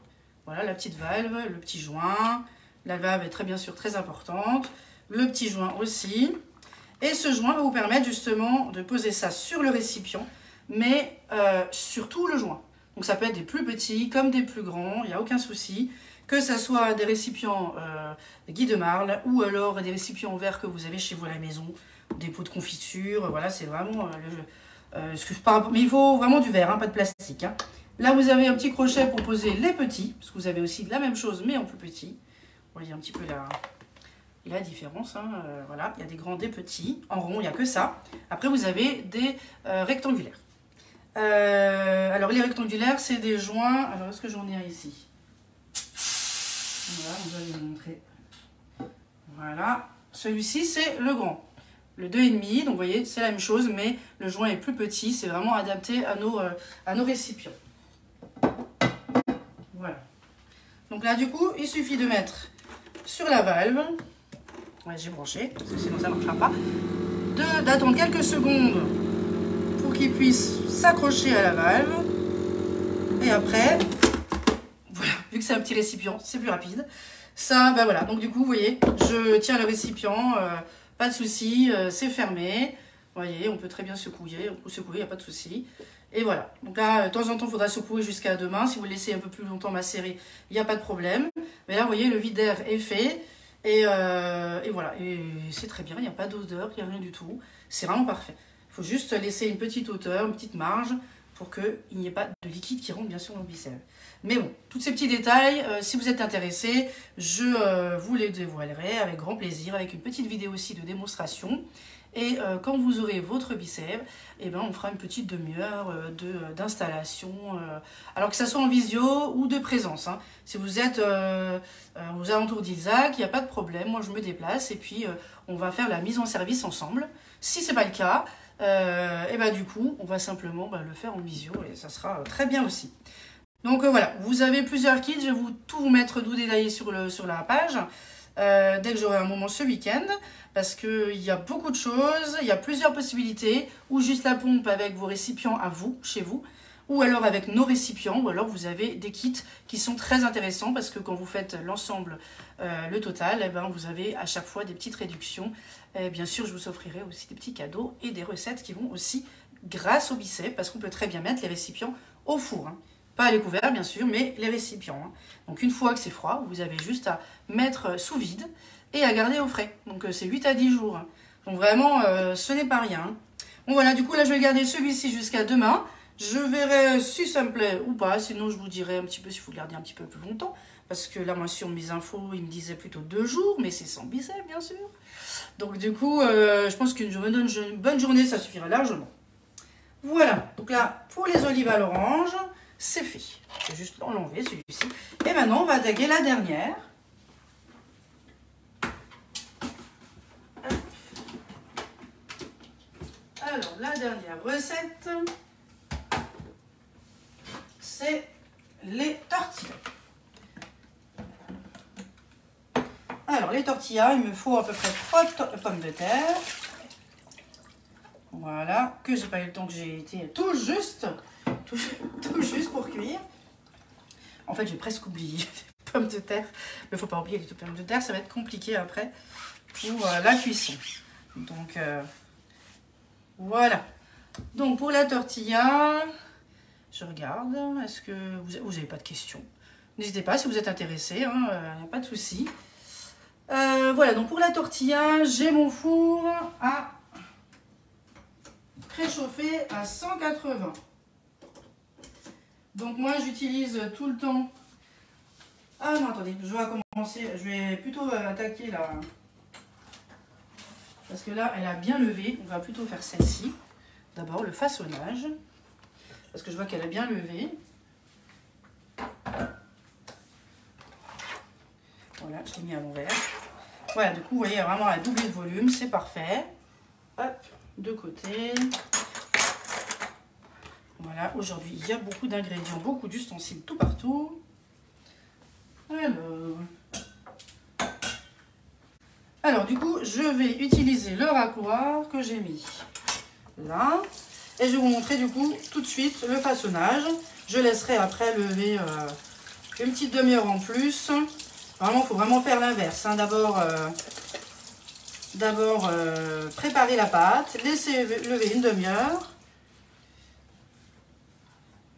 Voilà la petite valve, le petit joint. La valve est bien sûr très importante. Le petit joint aussi. Et ce joint va vous permettre justement de poser ça sur le récipient, mais surtout le joint. Donc ça peut être des plus petits comme des plus grands, il n'y a aucun souci. Que ce soit des récipients Guy de Marle ou alors des récipients en verre que vous avez chez vous à la maison, des pots de confiture, voilà, c'est vraiment mais il faut vraiment du verre, hein, pas de plastique. Hein. Là, vous avez un petit crochet pour poser les petits, parce que vous avez aussi la même chose, mais en plus petit. Vous voyez un petit peu la différence. Hein, voilà, il y a des grands, des petits. En rond, il n'y a que ça. Après, vous avez des rectangulaires. Alors, les rectangulaires, c'est des joints. Alors, est-ce que j'en ai ici? Voilà, on va vous montrer. Voilà, celui-ci, c'est le grand. Le 2,5, donc vous voyez, c'est la même chose, mais le joint est plus petit. C'est vraiment adapté à nos récipients. Voilà. Donc là, du coup, il suffit de mettre sur la valve. Ouais, j'ai branché, parce que sinon ça ne marchera pas. D'attendre quelques secondes pour qu'il puisse s'accrocher à la valve. Et après, voilà, vu que c'est un petit récipient, c'est plus rapide. Ça, ben voilà, donc du coup, vous voyez, je tiens le récipient, pas de souci, c'est fermé. Vous voyez, on peut très bien secouer, il n'y a pas de souci. Et voilà, donc là, de temps en temps, il faudra secouer jusqu'à demain. Si vous le laissez un peu plus longtemps macérer, il n'y a pas de problème. Mais là, vous voyez, le vide d'air est fait. Et voilà, et c'est très bien, il n'y a pas d'odeur, il n'y a rien du tout. C'est vraiment parfait. Il faut juste laisser une petite hauteur, une petite marge pour qu'il n'y ait pas de liquide qui rentre bien sûr dans le bicelle. Mais bon, tous ces petits détails, si vous êtes intéressé, je vous les dévoilerai avec grand plaisir, avec une petite vidéo aussi de démonstration. Et quand vous aurez votre bicep, eh ben, on fera une petite demi-heure d'installation, alors que ça soit en visio ou de présence. Hein. Si vous êtes aux alentours d'Isaac, il n'y a pas de problème, moi je me déplace et puis on va faire la mise en service ensemble. Si ce n'est pas le cas, et ben, du coup, on va simplement le faire en visio et ça sera très bien aussi. Donc voilà, vous avez plusieurs kits, je vais tout vous mettre tout détaillé sur la page. Dès que j'aurai un moment ce week-end, parce qu'il y a beaucoup de choses, il y a plusieurs possibilités, ou juste la pompe avec vos récipients à vous, chez vous, ou alors avec nos récipients, ou alors vous avez des kits qui sont très intéressants, parce que quand vous faites l'ensemble, le total, eh ben, vous avez à chaque fois des petites réductions. Et bien sûr, je vous offrirai aussi des petits cadeaux et des recettes qui vont aussi grâce au bicep, parce qu'on peut très bien mettre les récipients au four. Hein. Pas les couverts, bien sûr, mais les récipients. Hein. Donc, une fois que c'est froid, vous avez juste à mettre sous vide et à garder au frais. Donc, c'est 8 à 10 jours. Hein. Donc, vraiment, ce n'est pas rien. Bon, voilà, du coup, là, je vais garder celui-ci jusqu'à demain. Je verrai si ça me plaît ou pas. Sinon, je vous dirai un petit peu s'il faut le garder un petit peu plus longtemps. Parce que là, moi, sur mes infos, il me disait plutôt 2 jours. Mais c'est sans bicep, bien sûr. Donc, du coup, je pense qu'une bonne journée, ça suffira largement. Voilà. Donc là, pour les olives à l'orange... c'est fait. Je vais juste l'enlever celui-ci. Et maintenant, on va attaquer la dernière. Alors, la dernière recette, c'est les tortillas. Alors, les tortillas, il me faut à peu près 3 pommes de terre. Voilà, que j'ai pas eu le temps, que j'ai été tout juste pour cuire. En fait, j'ai presque oublié les pommes de terre. Mais il ne faut pas oublier les pommes de terre, ça va être compliqué après pour la cuisson. Donc, voilà. Donc, pour la tortilla, je regarde. Est-ce que vous n'avez pas de questions? N'hésitez pas si vous êtes intéressé, hein, n'y a pas de souci. Voilà, donc pour la tortilla, j'ai mon four à préchauffer à 180. Donc moi j'utilise tout le temps. Ah non, attendez, je vais commencer. Je vais plutôt attaquer là. Parce que là, elle a bien levé. On va plutôt faire celle-ci. D'abord le façonnage. Parce que je vois qu'elle a bien levé. Voilà, je l'ai mis à l'envers. Voilà, du coup, vous voyez, vraiment elle a doublé de volume. C'est parfait. Hop, de côté. Voilà, aujourd'hui, il y a beaucoup d'ingrédients, beaucoup d'ustensiles tout partout. Alors, du coup, je vais utiliser le racloir que j'ai mis là. Et je vais vous montrer, du coup, tout de suite le façonnage. Je laisserai après lever une petite demi-heure en plus. Vraiment, il faut vraiment faire l'inverse. Hein. D'abord, préparer la pâte, laisser lever une demi-heure,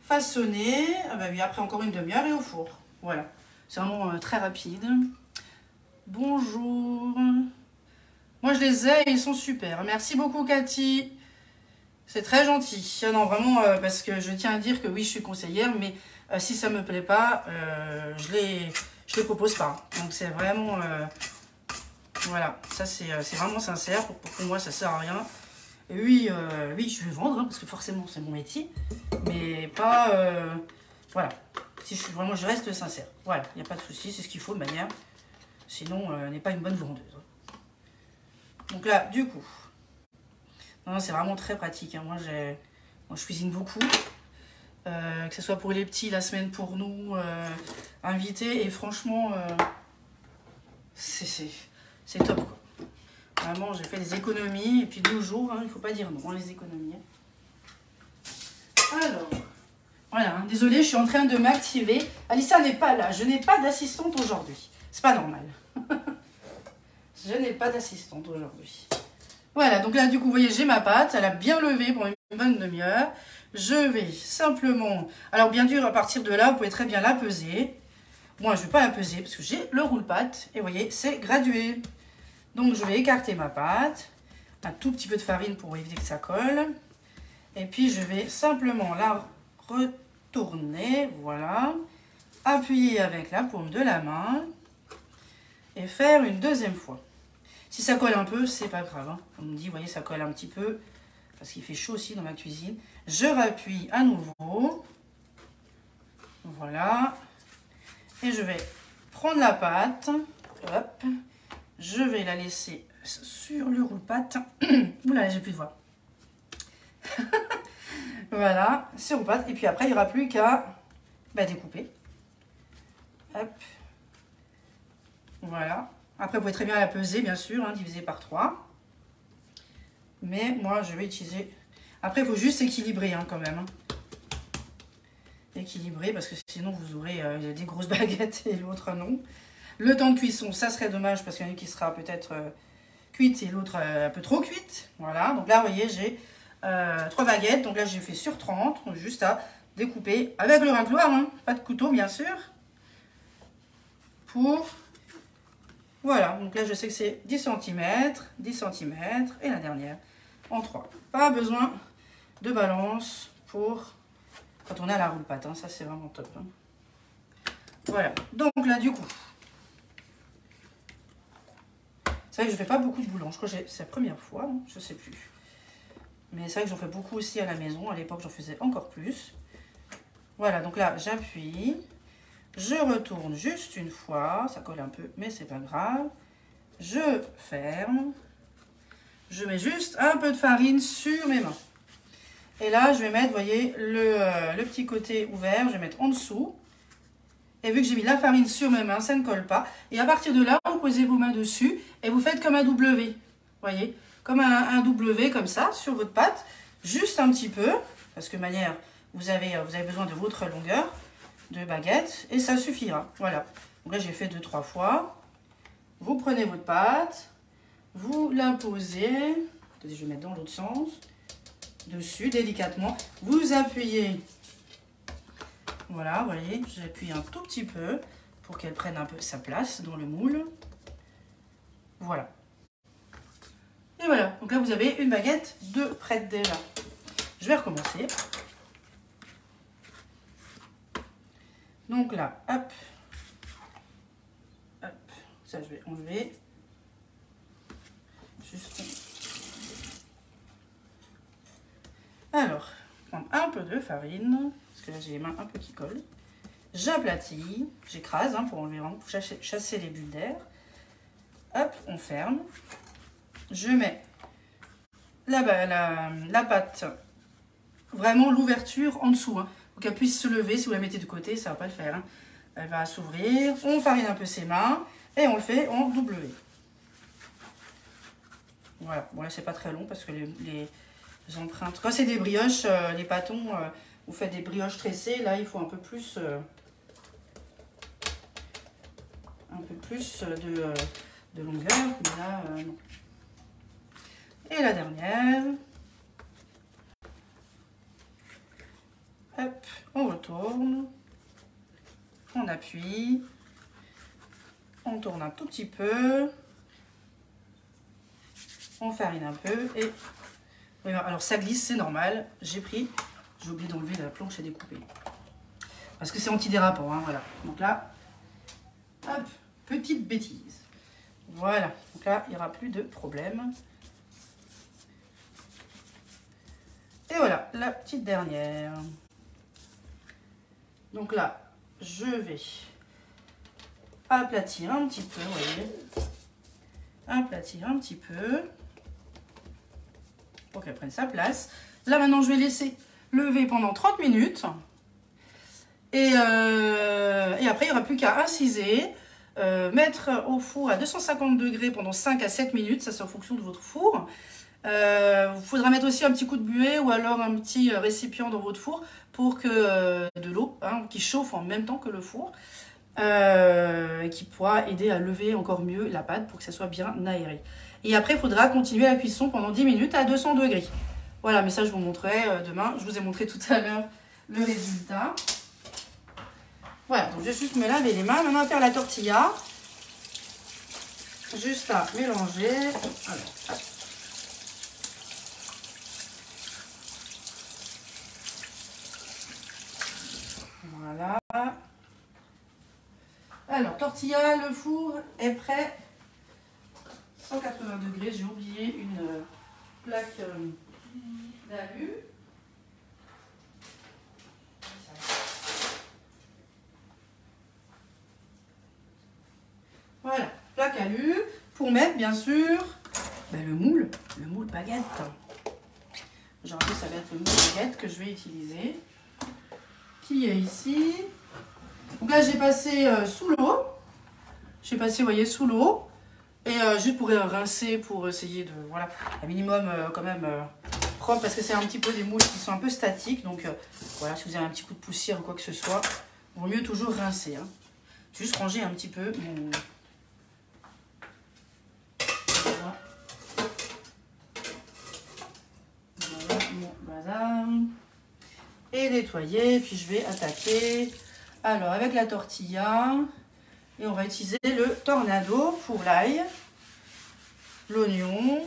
façonner, ah bah oui, après encore une demi-heure et au four. Voilà, c'est vraiment très rapide. Bonjour. Moi, je les ai et ils sont super. Merci beaucoup, Cathy. C'est très gentil. Non, vraiment, parce que je tiens à dire que oui, je suis conseillère, mais si ça me plaît pas, je les propose pas. Donc, c'est vraiment... voilà, ça, c'est vraiment sincère. Pour moi, ça sert à rien. Et oui, oui, je vais vendre, hein, parce que forcément, c'est mon métier. Mais pas... voilà. Si je suis vraiment, je reste sincère. Voilà, il n'y a pas de souci, c'est ce qu'il faut de manière. Sinon, elle n'est pas une bonne vendeuse. Donc là, du coup... Non, c'est vraiment très pratique. Hein. Moi, je cuisine beaucoup. Que ce soit pour les petits, la semaine pour nous, invités. Et franchement, c'est top. Quoi. Vraiment, j'ai fait des économies. Et puis 12 jours, hein, il ne faut pas dire non, hein, les économies. Alors, voilà. Hein, désolée, je suis en train de m'activer. Alissa n'est pas là. Je n'ai pas d'assistante aujourd'hui. C'est pas normal. Je n'ai pas d'assistante aujourd'hui. Voilà, donc là, du coup, vous voyez, j'ai ma pâte. Elle a bien levé pour une bonne demi-heure. Je vais simplement... Alors, bien sûr, à partir de là, vous pouvez très bien la peser. Moi, je ne vais pas la peser parce que j'ai le roule-pâte. Et vous voyez, c'est gradué. Donc, je vais écarter ma pâte. Un tout petit peu de farine pour éviter que ça colle. Et puis, je vais simplement la retourner. Voilà. Appuyer avec la paume de la main. Et faire une deuxième fois. Si ça colle un peu, c'est pas grave. Hein. On me dit, vous voyez, ça colle un petit peu. Parce qu'il fait chaud aussi dans ma cuisine. Je rappuie à nouveau. Voilà. Et je vais prendre la pâte. Hop. Je vais la laisser sur le roule-pâte. Oula, j'ai plus de voix. Voilà, sur le roule-pâte. Et puis après, il n'y aura plus qu'à découper. Hop. Voilà. Après, vous pouvez très bien la peser, bien sûr, hein, diviser par 3. Mais moi, je vais utiliser... Après, il faut juste équilibrer hein, quand même. Hein. Équilibrer, parce que sinon, vous aurez des grosses baguettes et l'autre non. Le temps de cuisson, ça serait dommage, parce qu'il y en a une qui sera peut-être cuite et l'autre un peu trop cuite. Voilà, donc là, vous voyez, j'ai 3 baguettes. Donc là, j'ai fait sur 30, donc juste à découper avec le racloir, hein, pas de couteau, bien sûr. Pour... Voilà, donc là je sais que c'est 10 cm, 10 cm et la dernière en 3. Pas besoin de balance pour quand on a la roule-pâte, hein, ça c'est vraiment top. Hein. Voilà, donc là du coup, c'est vrai que je fais pas beaucoup de boulons, je crois que c'est la première fois, hein, je sais plus. Mais c'est vrai que j'en fais beaucoup aussi à la maison, à l'époque j'en faisais encore plus. Voilà, donc là j'appuie. Je retourne juste une fois, ça colle un peu, mais c'est pas grave. Je ferme. Je mets juste un peu de farine sur mes mains. Et là, je vais mettre, vous voyez, le petit côté ouvert, je vais mettre en dessous. Et vu que j'ai mis la farine sur mes mains, ça ne colle pas. Et à partir de là, vous posez vos mains dessus et vous faites comme un W. Vous voyez, comme un W comme ça, sur votre pâte. Juste un petit peu, parce que de manière, vous avez besoin de votre longueur de baguette et ça suffira. Voilà. Donc là, j'ai fait 2-3 fois. Vous prenez votre pâte, vous la posez. Je vais mettre dans l'autre sens. Dessus, délicatement. Vous appuyez. Voilà, vous voyez, j'appuie un tout petit peu pour qu'elle prenne un peu sa place dans le moule. Voilà. Et voilà. Donc là, vous avez une baguette de prête déjà. Je vais recommencer. Donc là, hop, hop, ça je vais enlever. Juste. Alors, prendre un peu de farine, parce que là j'ai les mains un peu qui collent. J'aplatis, j'écrase hein, pour enlever vraiment, pour chasser les bulles d'air. Hop, on ferme. Je mets la pâte, vraiment l'ouverture en dessous. Hein. Pour qu'elle puisse se lever, si vous la mettez de côté, ça ne va pas le faire. Hein. Elle va s'ouvrir, on farine un peu ses mains et on le fait en W. Voilà, bon là c'est pas très long parce que les empreintes... Quand c'est des brioches, les pâtons, vous faites des brioches tressées, là il faut un peu plus un peu plus de longueur, mais là, non. Et la dernière. Hop, on retourne. On appuie. On tourne un tout petit peu. On farine un peu et... Alors ça glisse, c'est normal. J'ai oublié d'enlever la planche à découper. Parce que c'est antidérapant, hein, voilà. Donc là, hop, petite bêtise. Voilà, donc là, il n'y aura plus de problème. Et voilà, la petite dernière. Donc là, je vais aplatir un petit peu, vous voyez. Aplatir un petit peu. Pour qu'elle prenne sa place. Là, maintenant, je vais laisser lever pendant 30 minutes. Et après, il n'y aura plus qu'à inciser. Mettre au four à 250 degrés pendant 5 à 7 minutes. Ça, c'est en fonction de votre four. Il faudra mettre aussi un petit coup de buée ou alors un petit récipient dans votre four pour que de l'eau qui chauffe en même temps que le four. Qui pourra aider à lever encore mieux la pâte pour que ça soit bien aéré. Et après, il faudra continuer la cuisson pendant 10 minutes à 200 degrés. Voilà, mais ça, je vous montrerai demain. Je vous ai montré tout à l'heure le résultat. Voilà, donc je vais juste me laver les mains. Maintenant, on va faire la tortilla. Juste à mélanger. Alors, hop. Voilà. Alors, tortilla, le four est prêt. 180 degrés, j'ai oublié une plaque d'alu. Voilà, plaque alu pour mettre bien sûr le moule baguette. Aujourd'hui, ça va être le moule baguette que je vais utiliser, qui est ici. Donc là, j'ai passé sous l'eau. J'ai passé, vous voyez, sous l'eau. Et juste pour rincer, pour essayer de, voilà, un minimum quand même propre, parce que c'est un petit peu des moules qui sont un peu statiques. Donc voilà, si vous avez un petit coup de poussière ou quoi que ce soit, il vaut mieux toujours rincer. Hein. Juste ranger un petit peu mon... Voilà mon bazar. Et nettoyer, puis je vais attaquer. Alors avec la tortilla... Et on va utiliser le tornado pour l'ail, l'oignon.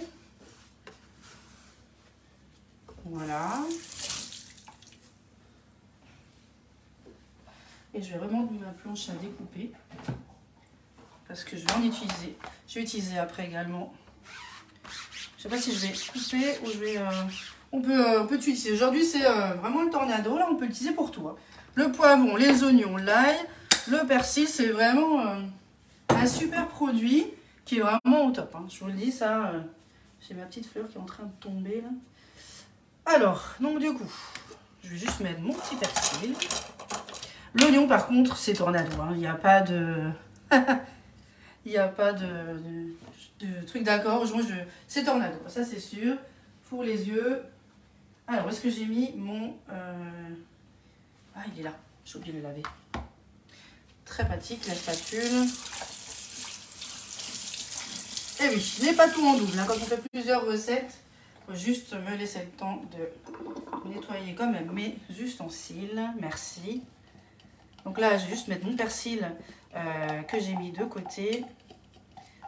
Voilà. Et je vais remonter ma planche à découper. Parce que je vais en utiliser. Je vais utiliser après également. Je ne sais pas si je vais couper ou je vais... On peut utiliser. Aujourd'hui, c'est vraiment le tornado. Là, on peut l'utiliser pour tout. Hein. Le poivron, les oignons, l'ail. Le persil, c'est vraiment un super produit qui est vraiment au top. Hein. Je vous le dis, ça, j'ai ma petite fleur qui est en train de tomber là. Alors, donc du coup, je vais juste mettre mon petit persil. L'oignon, par contre, c'est tornado. Hein. Il n'y a pas de... Il n'y a pas de truc d'accord. C'est tornado, ça c'est sûr. Pour les yeux. Alors, où est-ce que j'ai mis mon... Ah, il est là. J'ai oublié de le laver. Très pratique, la spatule. Et oui, je n'ai pas tout en double. Hein. Quand on fait plusieurs recettes, il faut juste me laisser le temps de nettoyer quand même mes ustensiles. Merci. Donc là, je vais juste mettre mon persil que j'ai mis de côté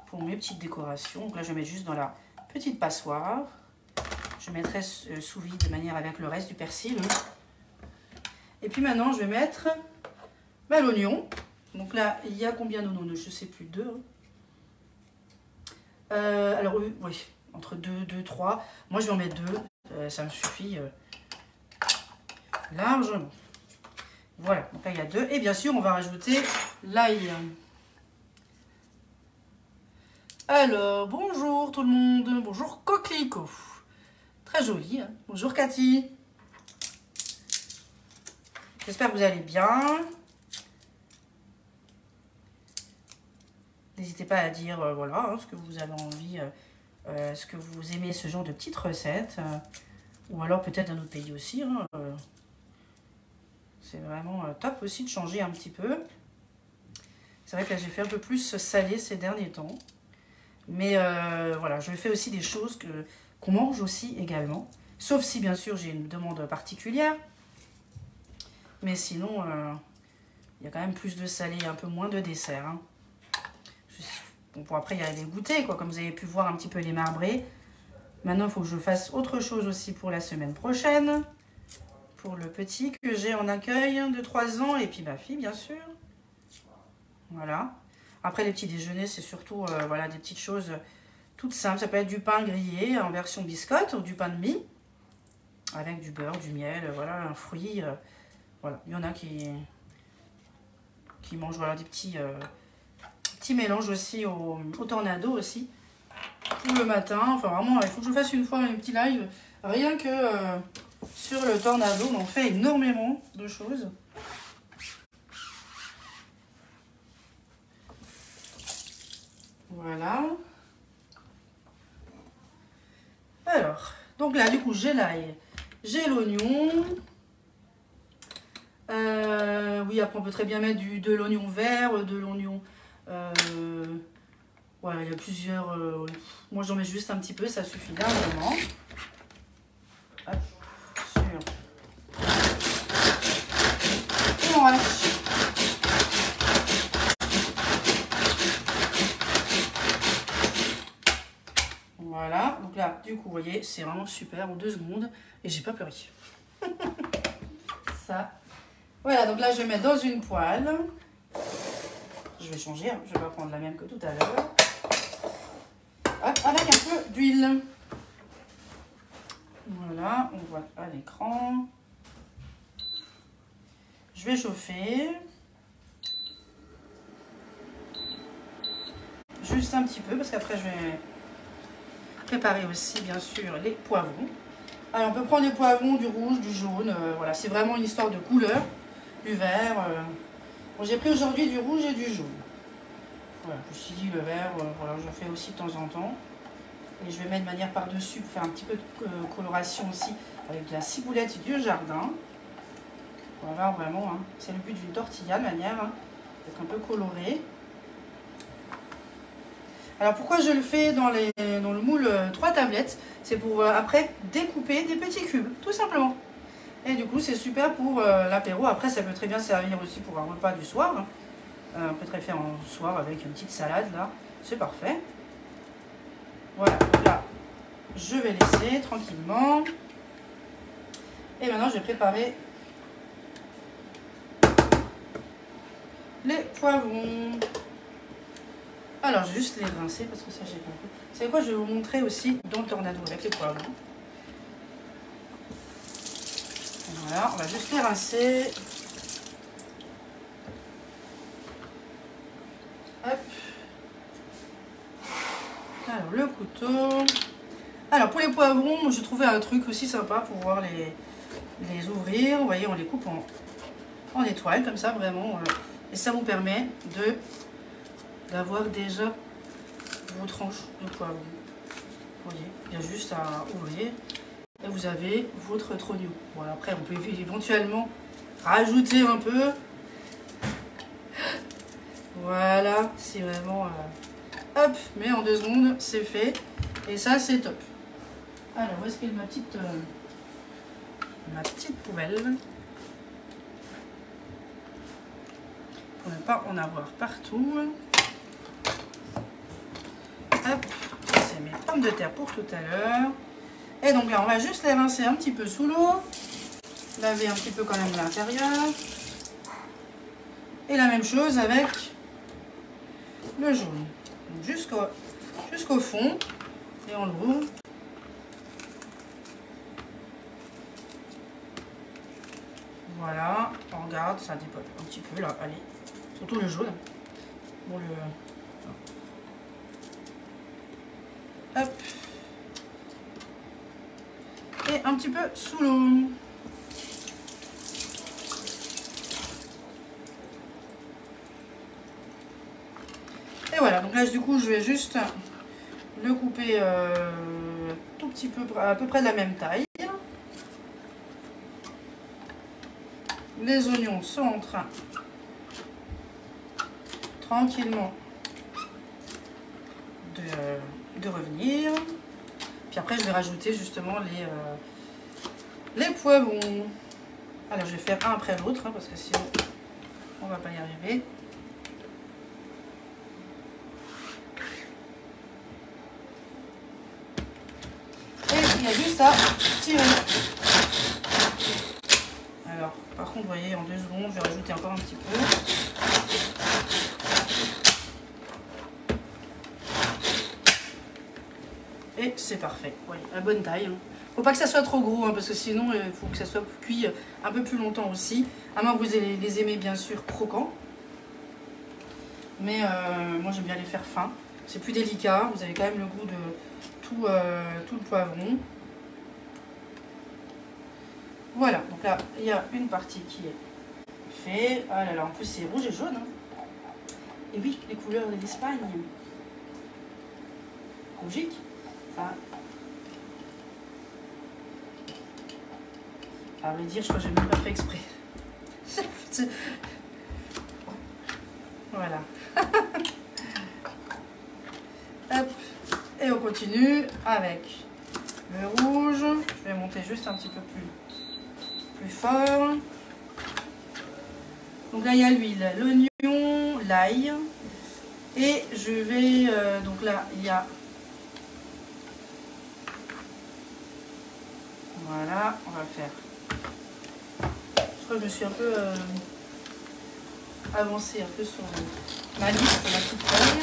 pour mes petites décorations. Donc là, je vais mettre juste dans la petite passoire. Je mettrai sous vide de manière avec le reste du persil. Et puis maintenant, je vais mettre l'oignon. Donc là, il y a combien d'oignons? Je ne sais plus, 2. Alors, oui, entre 2, 3. Moi, je vais en mettre 2. Ça me suffit largement. Voilà, donc là, il y a 2. Et bien sûr, on va rajouter l'ail. Alors, bonjour tout le monde. Bonjour Coquelicot. Très joli. Hein. Bonjour Cathy. J'espère que vous allez bien. N'hésitez pas à dire voilà, hein, ce que vous avez envie, ce que vous aimez, ce genre de petites recettes. Ou alors peut-être d'un autre pays aussi. Hein, c'est vraiment top aussi de changer un petit peu. C'est vrai que là, j'ai fait un peu plus salé ces derniers temps. Mais voilà, je fais aussi des choses qu'on mange aussi également. Sauf si, bien sûr, j'ai une demande particulière. Mais sinon, il y a quand même plus de salé et un peu moins de dessert. Hein. Bon, après, il y a des goûters, quoi, comme vous avez pu voir un petit peu les marbrés. Maintenant, il faut que je fasse autre chose aussi pour la semaine prochaine. Pour le petit que j'ai en accueil de 3 ans. Et puis ma fille, bien sûr. Voilà. Après, les petits déjeuners, c'est surtout voilà, des petites choses toutes simples. Ça peut être du pain grillé en version biscotte ou du pain de mie. Avec du beurre, du miel, voilà, un fruit. Voilà. Il y en a qui mangent voilà, des petits mélanges aussi au tornado aussi. Pour le matin. Enfin, vraiment, il faut que je fasse une fois un petit live. Rien que sur le tornado, on fait énormément de choses. Voilà. Alors, donc là, du coup, j'ai l'ail, j'ai l'oignon. Oui, après, on peut très bien mettre de l'oignon vert, de l'oignon... voilà, il y a plusieurs... moi, j'en mets juste un petit peu, ça suffit largement. Hop, sur... Et on hache. Voilà, donc là, du coup, vous voyez, c'est vraiment super en 2 secondes et j'ai pas pleuré. Ça. Voilà, donc là, je vais mettre dans une poêle. Je vais changer, hein. Je vais pas prendre la même que tout à l'heure. Avec un peu d'huile. Voilà, on voit à l'écran. Je vais chauffer. Juste un petit peu, parce qu'après, je vais préparer aussi, bien sûr, les poivrons. Alors, on peut prendre des poivrons, du rouge, du jaune. Voilà, c'est vraiment une histoire de couleur. Du vert. Bon, j'ai pris aujourd'hui du rouge et du jaune. Voilà, je me suis dit le vert, voilà, je fais aussi de temps en temps. Et je vais mettre de manière par-dessus pour faire un petit peu de coloration aussi avec de la ciboulette du jardin. On va voir vraiment, hein, c'est le but d'une tortilla de manière hein, d'être un peu colorée. Alors pourquoi je le fais dans le moule 3 tablettes? C'est pour après découper des petits cubes, tout simplement. Et du coup c'est super pour l'apéro. Après ça peut très bien servir aussi pour un repas du soir. Hein. On peut très faire en soir avec une petite salade là, c'est parfait. Voilà, donc là je vais laisser tranquillement. Et maintenant je vais préparer les poivrons. Alors, je vais juste les rincer parce que ça, j'ai pas fait. Vous savez quoi, je vais vous montrer aussi dans le tornado avec les poivrons. Voilà, on va juste les rincer. Hop. Alors, le couteau. Alors, pour les poivrons, j'ai trouvé un truc aussi sympa pour pouvoir les ouvrir. Vous voyez, on les coupe en étoiles, comme ça, vraiment. Et ça vous permet d'avoir déjà vos tranches de poivrons. Vous voyez, il y a juste à ouvrir et vous avez votre trognon. Bon, après, on peut éventuellement rajouter un peu. Voilà, c'est vraiment... hop, mais en 2 secondes, c'est fait. Et ça, c'est top. Alors, où est-ce qu'est ma petite poubelle? Pour ne pas en avoir partout. Hop, c'est mes pommes de terre pour tout à l'heure. Et donc là, on va juste les rincer un petit peu sous l'eau. Laver un petit peu quand même l'intérieur. Et la même chose avec le jaune. Jusqu'au fond. Et on l'ouvre. Voilà, on regarde, ça dépote un petit peu là, allez. Surtout le jaune. Bon, hop. Et un petit peu sous l'eau. Et voilà, donc là du coup je vais juste le couper tout petit peu, à peu près de la même taille. Les oignons sont en train tranquillement de revenir. Puis après, je vais rajouter justement les poivrons. Alors, je vais faire un après l'autre, hein, parce que sinon, on va pas y arriver. Et il y a juste à tirer. Alors, par contre, vous voyez, en 2 secondes, je vais rajouter encore un petit peu. Et c'est parfait. Vous voyez, à bonne taille. Hein. Faut pas que ça soit trop gros, hein, parce que sinon, il faut que ça soit cuit un peu plus longtemps aussi. À moins que vous les aimez bien sûr croquants. Mais moi, j'aime bien les faire fins. C'est plus délicat. Vous avez quand même le goût de tout le poivron. Voilà, donc là, il y a une partie qui est faite. Ah là là, en plus, c'est rouge et jaune. Hein. Et oui, les couleurs de l'Espagne. Rougique. Enfin, à vrai dire, je crois que j'ai même pas fait exprès. Voilà. Hop. Et on continue avec le rouge. Je vais monter juste un petit peu plus fort. Donc là, il y a l'huile, l'oignon, l'ail. Et je vais... donc là, il y a... Voilà, on va le faire. Je crois que je suis un peu avancée un peu sur ma liste, ma petite feuille.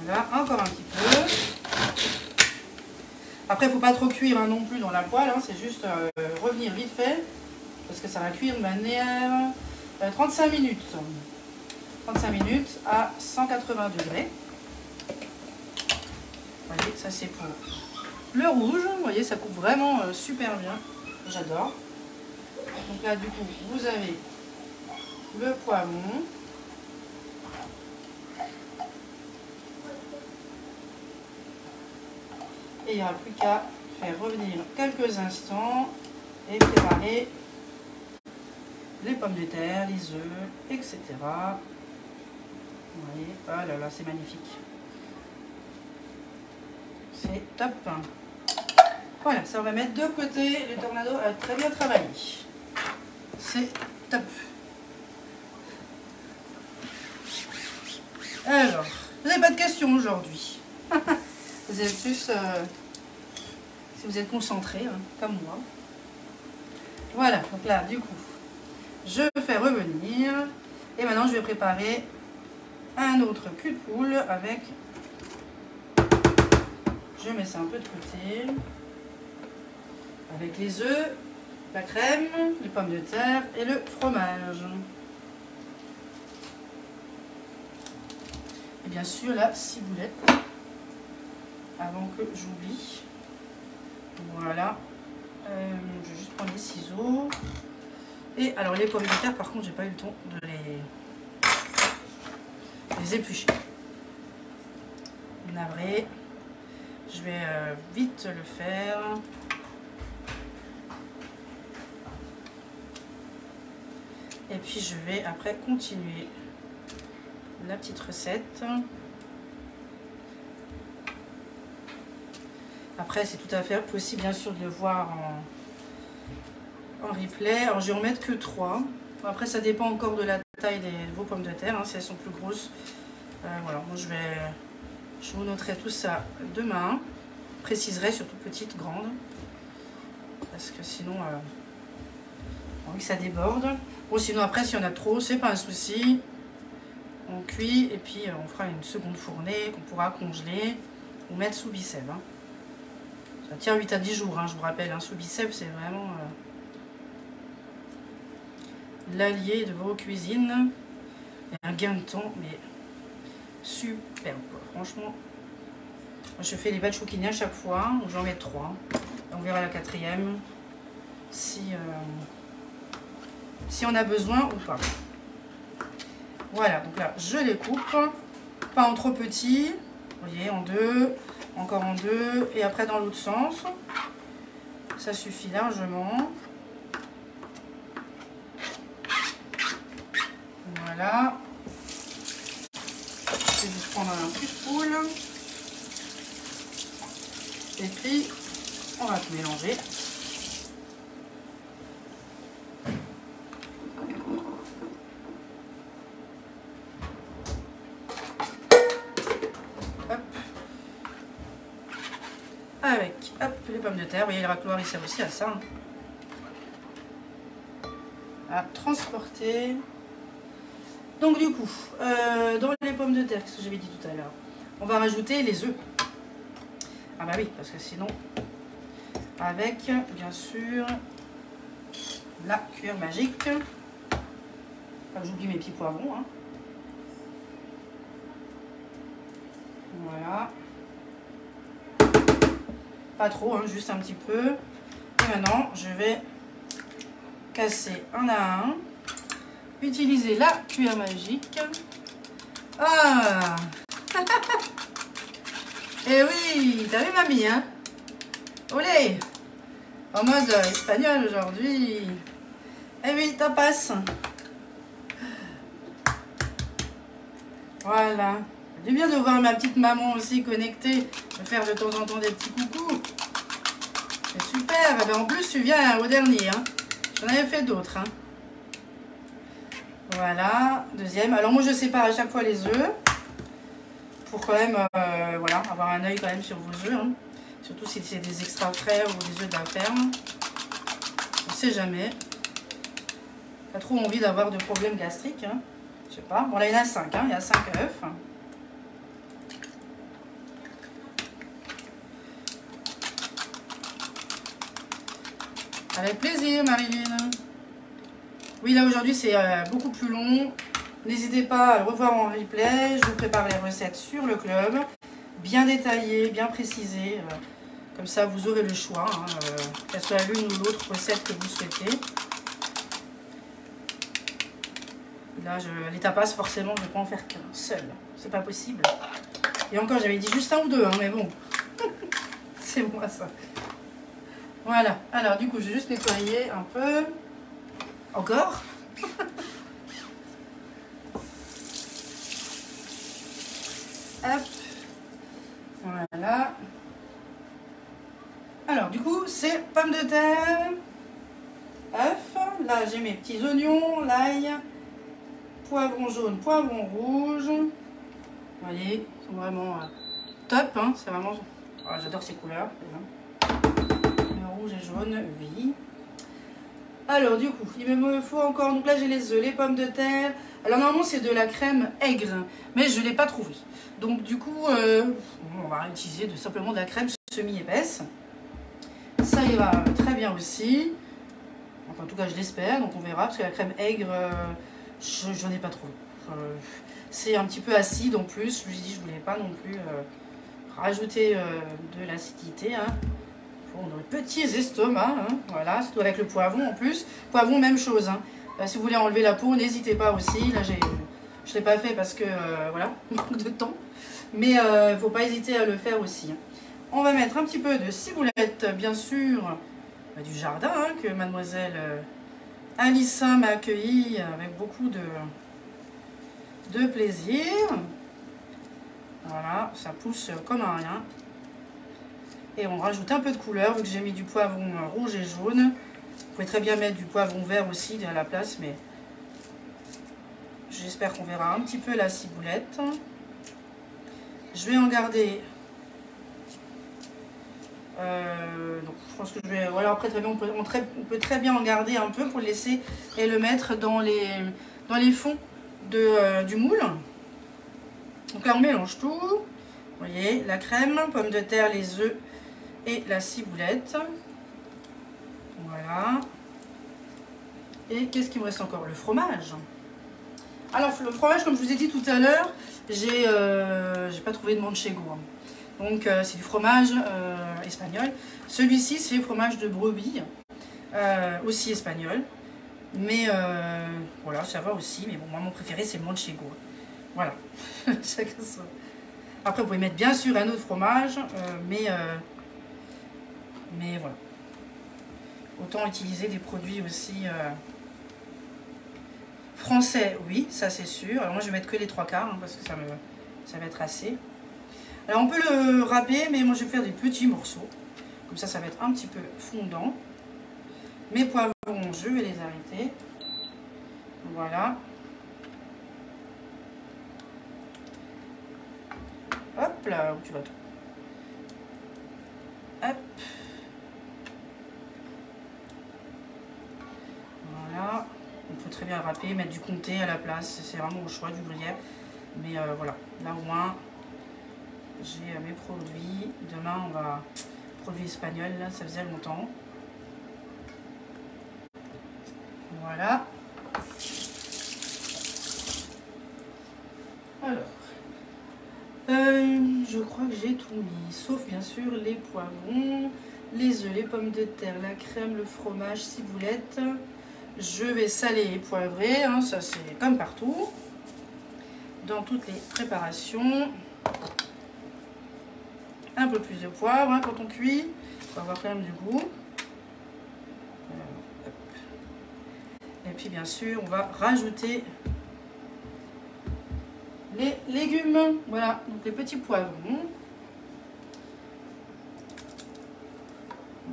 Voilà, encore un petit peu. Après, il ne faut pas trop cuire hein, non plus dans la poêle, hein, c'est juste revenir vite fait, parce que ça va cuire de manière 35 minutes. 35 minutes à 180 degrés. Vous voyez, ça c'est pour le rouge. Vous voyez, ça coupe vraiment super bien. J'adore. Donc là, du coup, vous avez le poivron. Et il n'y aura plus qu'à faire revenir quelques instants et préparer les pommes de terre, les œufs, etc. Vous voyez, oh là là, c'est magnifique. C'est top. Voilà, ça on va mettre de côté. Le tornado a très bien travaillé. C'est top. Alors, vous n'avez pas de questions aujourd'hui. Vous êtes plus... si vous êtes concentrés, hein, comme moi. Voilà, donc là, du coup, je fais revenir. Et maintenant, je vais préparer un autre cul de poule avec... Je mets ça un peu de côté. Avec les œufs, la crème, les pommes de terre et le fromage. Et bien sûr, la ciboulette. Avant que j'oublie. Voilà. Je vais juste prendre les ciseaux. Et alors, les pommes de terre, par contre, j'ai pas eu le temps de les éplucher. Navré. Je vais vite le faire. Et puis je vais après continuer la petite recette. Après c'est tout à fait possible bien sûr de le voir en replay. Alors je vais en mettre que 3. Après ça dépend encore de la taille de vos pommes de terre, hein, si elles sont plus grosses. Voilà, moi je vous noterai tout ça demain. Je préciserai surtout petite, grande. Parce que sinon, oui, ça déborde. Bon, sinon après, s'il y en a trop, c'est pas un souci. On cuit et puis on fera une seconde fournée qu'on pourra congeler ou mettre sous bicep. Hein. Ça tient 8 à 10 jours, hein, je vous rappelle. Hein, sous bicep, c'est vraiment l'allié de vos cuisines. Et un gain de temps, mais superbe. Franchement, je fais les batchs chouquini à chaque fois. J'en mets 3. On verra la 4e si on a besoin ou pas. Voilà, donc là, je les coupe. Pas en trop petits. Vous voyez, en 2, encore en 2. Et après dans l'autre sens. Ça suffit largement. Voilà. Je vais juste prendre un petit poule. Et puis, on va tout mélanger. Hop. Avec, hop, les pommes de terre. Vous voyez, le racloir, il sert aussi à ça. À transporter. Donc du coup, dans les pommes de terre, ce que j'avais dit tout à l'heure, on va rajouter les œufs. Ah bah oui, parce que sinon, avec bien sûr la cuillère magique. J'oublie mes petits poivrons. Hein. Voilà. Pas trop, hein, juste un petit peu. Et maintenant, je vais casser un à un. Utiliser la cuillère magique. Ah. Et oui, t'as vu mamie, hein? Olé! En mode espagnol aujourd'hui. Eh oui, tapas. Voilà. C'est bien de voir ma petite maman aussi connectée. Me faire de temps en temps des petits coucous. C'est super. Eh ben, en plus, tu viens au dernier. Hein. J'en avais fait d'autres. Hein. Voilà. Deuxième. Alors moi, je sépare à chaque fois les œufs. Pour quand même voilà, avoir un œil quand même sur vos œufs. Hein. Surtout si c'est des extra frais ou des œufs de la ferme. On ne sait jamais. Pas trop envie d'avoir de problèmes gastriques. Hein. Je sais pas. Bon là il y en a 5. Hein. Il y a 5 œufs. Avec plaisir Marilyn. Oui là aujourd'hui c'est beaucoup plus long. N'hésitez pas à le revoir en replay. Je vous prépare les recettes sur le club. Bien détaillées, bien précisées. Comme ça, vous aurez le choix. Hein, qu'elle soit l'une ou l'autre recette que vous souhaitez. Là, les tapas, forcément, je ne vais pas en faire qu'un seul. C'est pas possible. Et encore, j'avais dit juste un ou deux. Hein, mais bon, c'est moi ça. Voilà. Alors, du coup, je vais juste nettoyer un peu. Encore. Hop. Voilà. Alors, du coup, c'est pommes de terre, œufs. Là, j'ai mes petits oignons, l'ail, poivron jaune, poivron rouge. Vous voyez, ils sont vraiment top. Hein, c'est vraiment... Oh, j'adore ces couleurs. Le rouge et jaune, oui. Alors, du coup, il me faut encore... Donc là, j'ai les œufs, les pommes de terre. Alors, normalement, c'est de la crème aigre, mais je ne l'ai pas trouvée. Donc, du coup, on va utiliser simplement de la crème semi-épaisse. Ça ira très bien aussi. Enfin, en tout cas, je l'espère. Donc, on verra. Parce que la crème aigre, je n'en ai pas trouvé. C'est un petit peu acide en plus. Je me suis dit, je ne voulais pas non plus rajouter de l'acidité. Hein, pour nos petits estomacs. Hein, voilà, surtout avec le poivron en plus. Poivron, même chose. Hein. Si vous voulez enlever la peau, n'hésitez pas aussi. Là, je ne l'ai pas fait parce que, voilà, manque de temps. Mais il ne faut pas hésiter à le faire aussi. Hein. On va mettre un petit peu de ciboulette, bien sûr, du jardin, hein, que mademoiselle Alissa m'a accueilli avec beaucoup de plaisir. Voilà, ça pousse comme un rien. Et on rajoute un peu de couleur, vu que j'ai mis du poivron rouge et jaune. Vous pouvez très bien mettre du poivron vert aussi à la place, mais j'espère qu'on verra un petit peu la ciboulette. Je vais en garder... donc je pense que je vais... Voilà, après très bien, on peut très bien en garder un peu pour le laisser et le mettre dans les fonds du moule. Donc là on mélange tout. Vous voyez, la crème, pommes de terre, les œufs et la ciboulette. Voilà. Et qu'est-ce qu'il me reste encore? Le fromage. Alors le fromage, comme je vous ai dit tout à l'heure, j'ai pas trouvé de manchego. Hein. Donc c'est du fromage espagnol. Celui-ci c'est le fromage de brebis, aussi espagnol. Mais voilà, ça va aussi. Mais bon, moi mon préféré c'est le manchego. Voilà. Après vous pouvez mettre bien sûr un autre fromage, mais voilà. autant utiliser des produits aussi français, oui, ça c'est sûr. Alors moi je vais mettre que les 3/4 hein, parce que ça va être assez. Alors on peut le râper, mais moi je vais faire des petits morceaux. Comme ça va être un petit peu fondant. Mes poivrons, je vais les arrêter. Voilà. Hop là, où tu vas tout. Hop. Voilà. On peut très bien le râper, mettre du comté à la place. C'est vraiment au choix du gruyère. Mais voilà, là au moins, j'ai mes produits. Demain, on va... Produits espagnols, là, ça faisait longtemps. Voilà. Alors. Je crois que j'ai tout mis, sauf bien sûr les poivrons, les œufs, les pommes de terre, la crème, le fromage, ciboulette. Je vais saler et poivrer, hein, ça c'est comme partout, dans toutes les préparations. Un peu plus de poivre hein, quand on cuit, pour avoir quand même du goût. Et puis bien sûr, on va rajouter les légumes, voilà, donc les petits poivrons.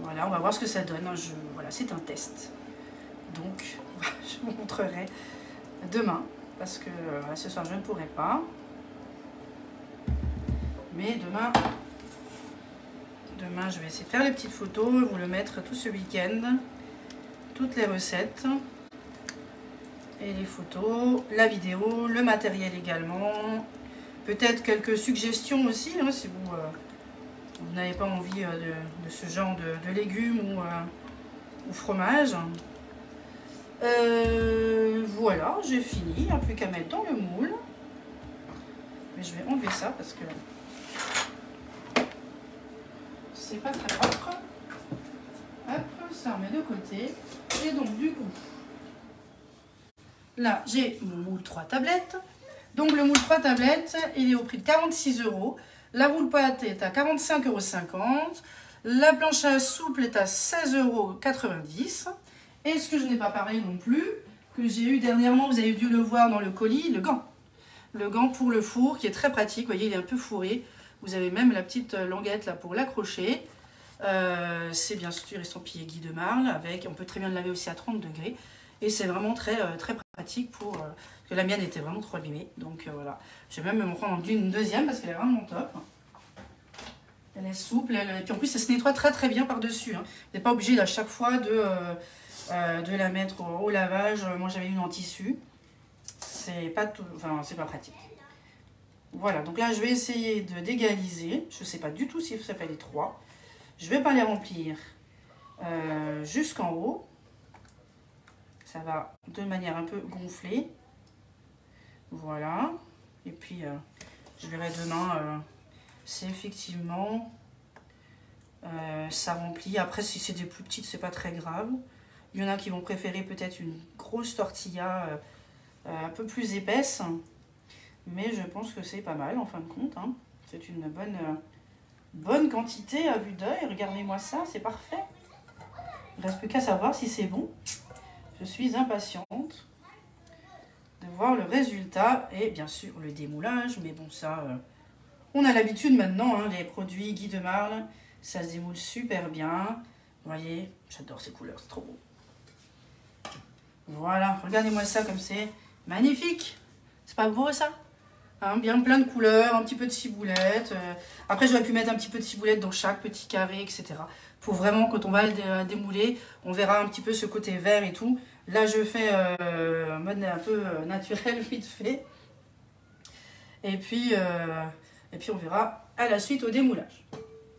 Voilà, on va voir ce que ça donne. Voilà, c'est un test. Donc, je vous montrerai demain, parce que ce soir je ne pourrai pas. Mais demain, je vais essayer de faire les petites photos, vous le mettre tout ce week-end, toutes les recettes. Et les photos, la vidéo, le matériel également. Peut-être quelques suggestions aussi, hein, si vous n'avez pas envie de ce genre de légumes ou fromage. Voilà, j'ai fini. Il n'y a plus qu'à mettre dans le moule. Mais je vais enlever ça parce que c'est pas très propre. Hop, ça remet de côté. Et donc du coup... Là, j'ai mon moule 3 tablettes. Donc, le moule 3 tablettes, il est au prix de 46 €. La roule pâte est à 45,50 €. La planche à souple est à 16,90 €. Et ce que je n'ai pas parlé non plus, que j'ai eu dernièrement, vous avez dû le voir dans le colis, le gant. Le gant pour le four, qui est très pratique. Vous voyez, il est un peu fourré. Vous avez même la petite languette là pour l'accrocher. C'est bien sûr estampillé Guy de Marle. On peut très bien le laver aussi à 30 degrés. Et c'est vraiment très pratique pour... que la mienne était vraiment trop abîmée. Donc voilà. Je vais même me prendre une deuxième parce qu'elle est vraiment top. Elle est souple. Et puis en plus, elle se nettoie très bien par-dessus. Hein. Vous n'êtes pas obligé à chaque fois de la mettre au lavage. Moi, j'avais une en tissu. C'est pas tout... Enfin, c'est pas pratique. Voilà. Donc là, je vais essayer de d'égaliser. Je ne sais pas du tout si ça fait les 3. Je ne vais pas les remplir jusqu'en haut. Ça va de manière un peu gonflée. Voilà. Et puis, je verrai demain si effectivement ça remplit. Après, si c'est des plus petites, c'est pas très grave. Il y en a qui vont préférer peut-être une grosse tortilla un peu plus épaisse. Mais je pense que c'est pas mal en fin de compte. Hein. C'est une bonne quantité à vue d'œil. Regardez-moi ça, c'est parfait. Il ne reste plus qu'à savoir si c'est bon. Je suis impatiente de voir le résultat et bien sûr le démoulage. Mais bon, ça, on a l'habitude maintenant. Hein, les produits Guy de Marle, ça se démoule super bien. Vous voyez, j'adore ces couleurs, c'est trop beau. Voilà, regardez-moi ça comme c'est magnifique. C'est pas beau ça hein, bien plein de couleurs, un petit peu de ciboulette. Après, j'aurais pu mettre un petit peu de ciboulette dans chaque petit carré, etc. Pour vraiment, quand on va le démouler, on verra un petit peu ce côté vert et tout. Là, je fais en mode un peu naturel, vite fait. Et puis, on verra à la suite au démoulage.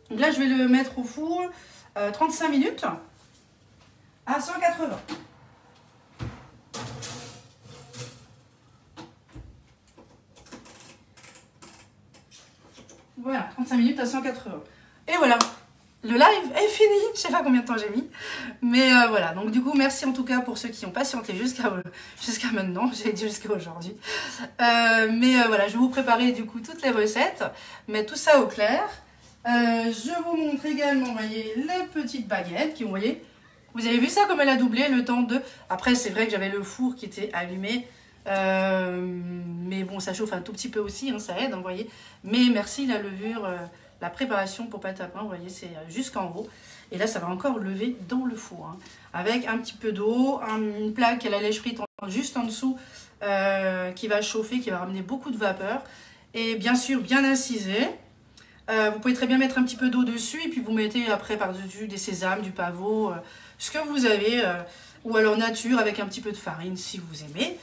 Donc là, je vais le mettre au four 35 minutes à 180. Voilà, 35 minutes à 180. Et voilà, le live est fini. Je sais pas combien de temps j'ai mis. Mais voilà, donc du coup, merci en tout cas pour ceux qui ont patienté jusqu'à maintenant. J'ai dit jusqu'à aujourd'hui. Voilà, je vais vous préparer du coup toutes les recettes. Mettre tout ça au clair. Je vous montre également, vous voyez, les petites baguettes qui, vous voyez, Vous avez vu ça comme elle a doublé le temps de... Après, c'est vrai que j'avais le four qui était allumé. Mais bon, ça chauffe un tout petit peu aussi, hein, ça aide, hein, vous voyez. Mais merci la levure, la préparation pour pâte à pain, vous voyez, c'est jusqu'en haut. Et là, ça va encore lever dans le four, hein, avec un petit peu d'eau, une plaque à la lèche frite juste en dessous qui va chauffer, qui va ramener beaucoup de vapeur. Et bien sûr, bien incisé. Vous pouvez très bien mettre un petit peu d'eau dessus et puis vous mettez après par-dessus des sésames, du pavot, ce que vous avez, ou alors nature avec un petit peu de farine si vous aimez.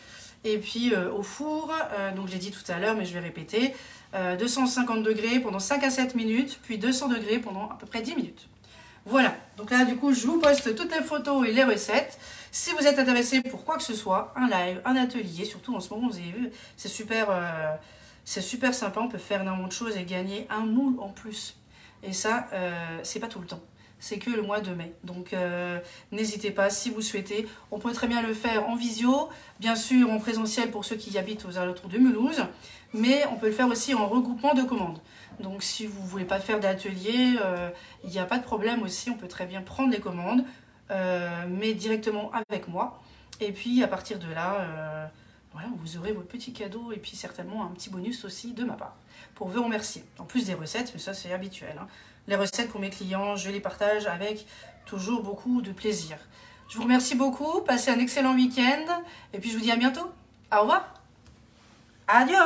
Et puis au four, donc j'ai dit tout à l'heure mais je vais répéter, 250 degrés pendant 5 à 7 minutes, puis 200 degrés pendant à peu près 10 minutes. Voilà, donc là du coup je vous poste toutes les photos et les recettes. Si vous êtes intéressé pour quoi que ce soit, un live, un atelier, surtout en ce moment vous avez vu, c'est super sympa, on peut faire énormément de choses et gagner un moule en plus. Et ça, c'est pas tout le temps. C'est que le mois de mai. Donc, n'hésitez pas si vous souhaitez. On peut très bien le faire en visio, bien sûr en présentiel pour ceux qui habitent aux alentours de Mulhouse, mais on peut le faire aussi en regroupement de commandes. Donc, si vous ne voulez pas faire d'atelier, il n'y a pas de problème aussi. On peut très bien prendre les commandes, mais directement avec moi. Et puis, à partir de là... voilà, vous aurez votre petit cadeau et puis certainement un petit bonus aussi de ma part pour vous remercier. En plus des recettes, mais ça c'est habituel, hein. Les recettes pour mes clients, je les partage avec toujours beaucoup de plaisir. Je vous remercie beaucoup, passez un excellent week-end et puis je vous dis à bientôt. Au revoir. Adieu.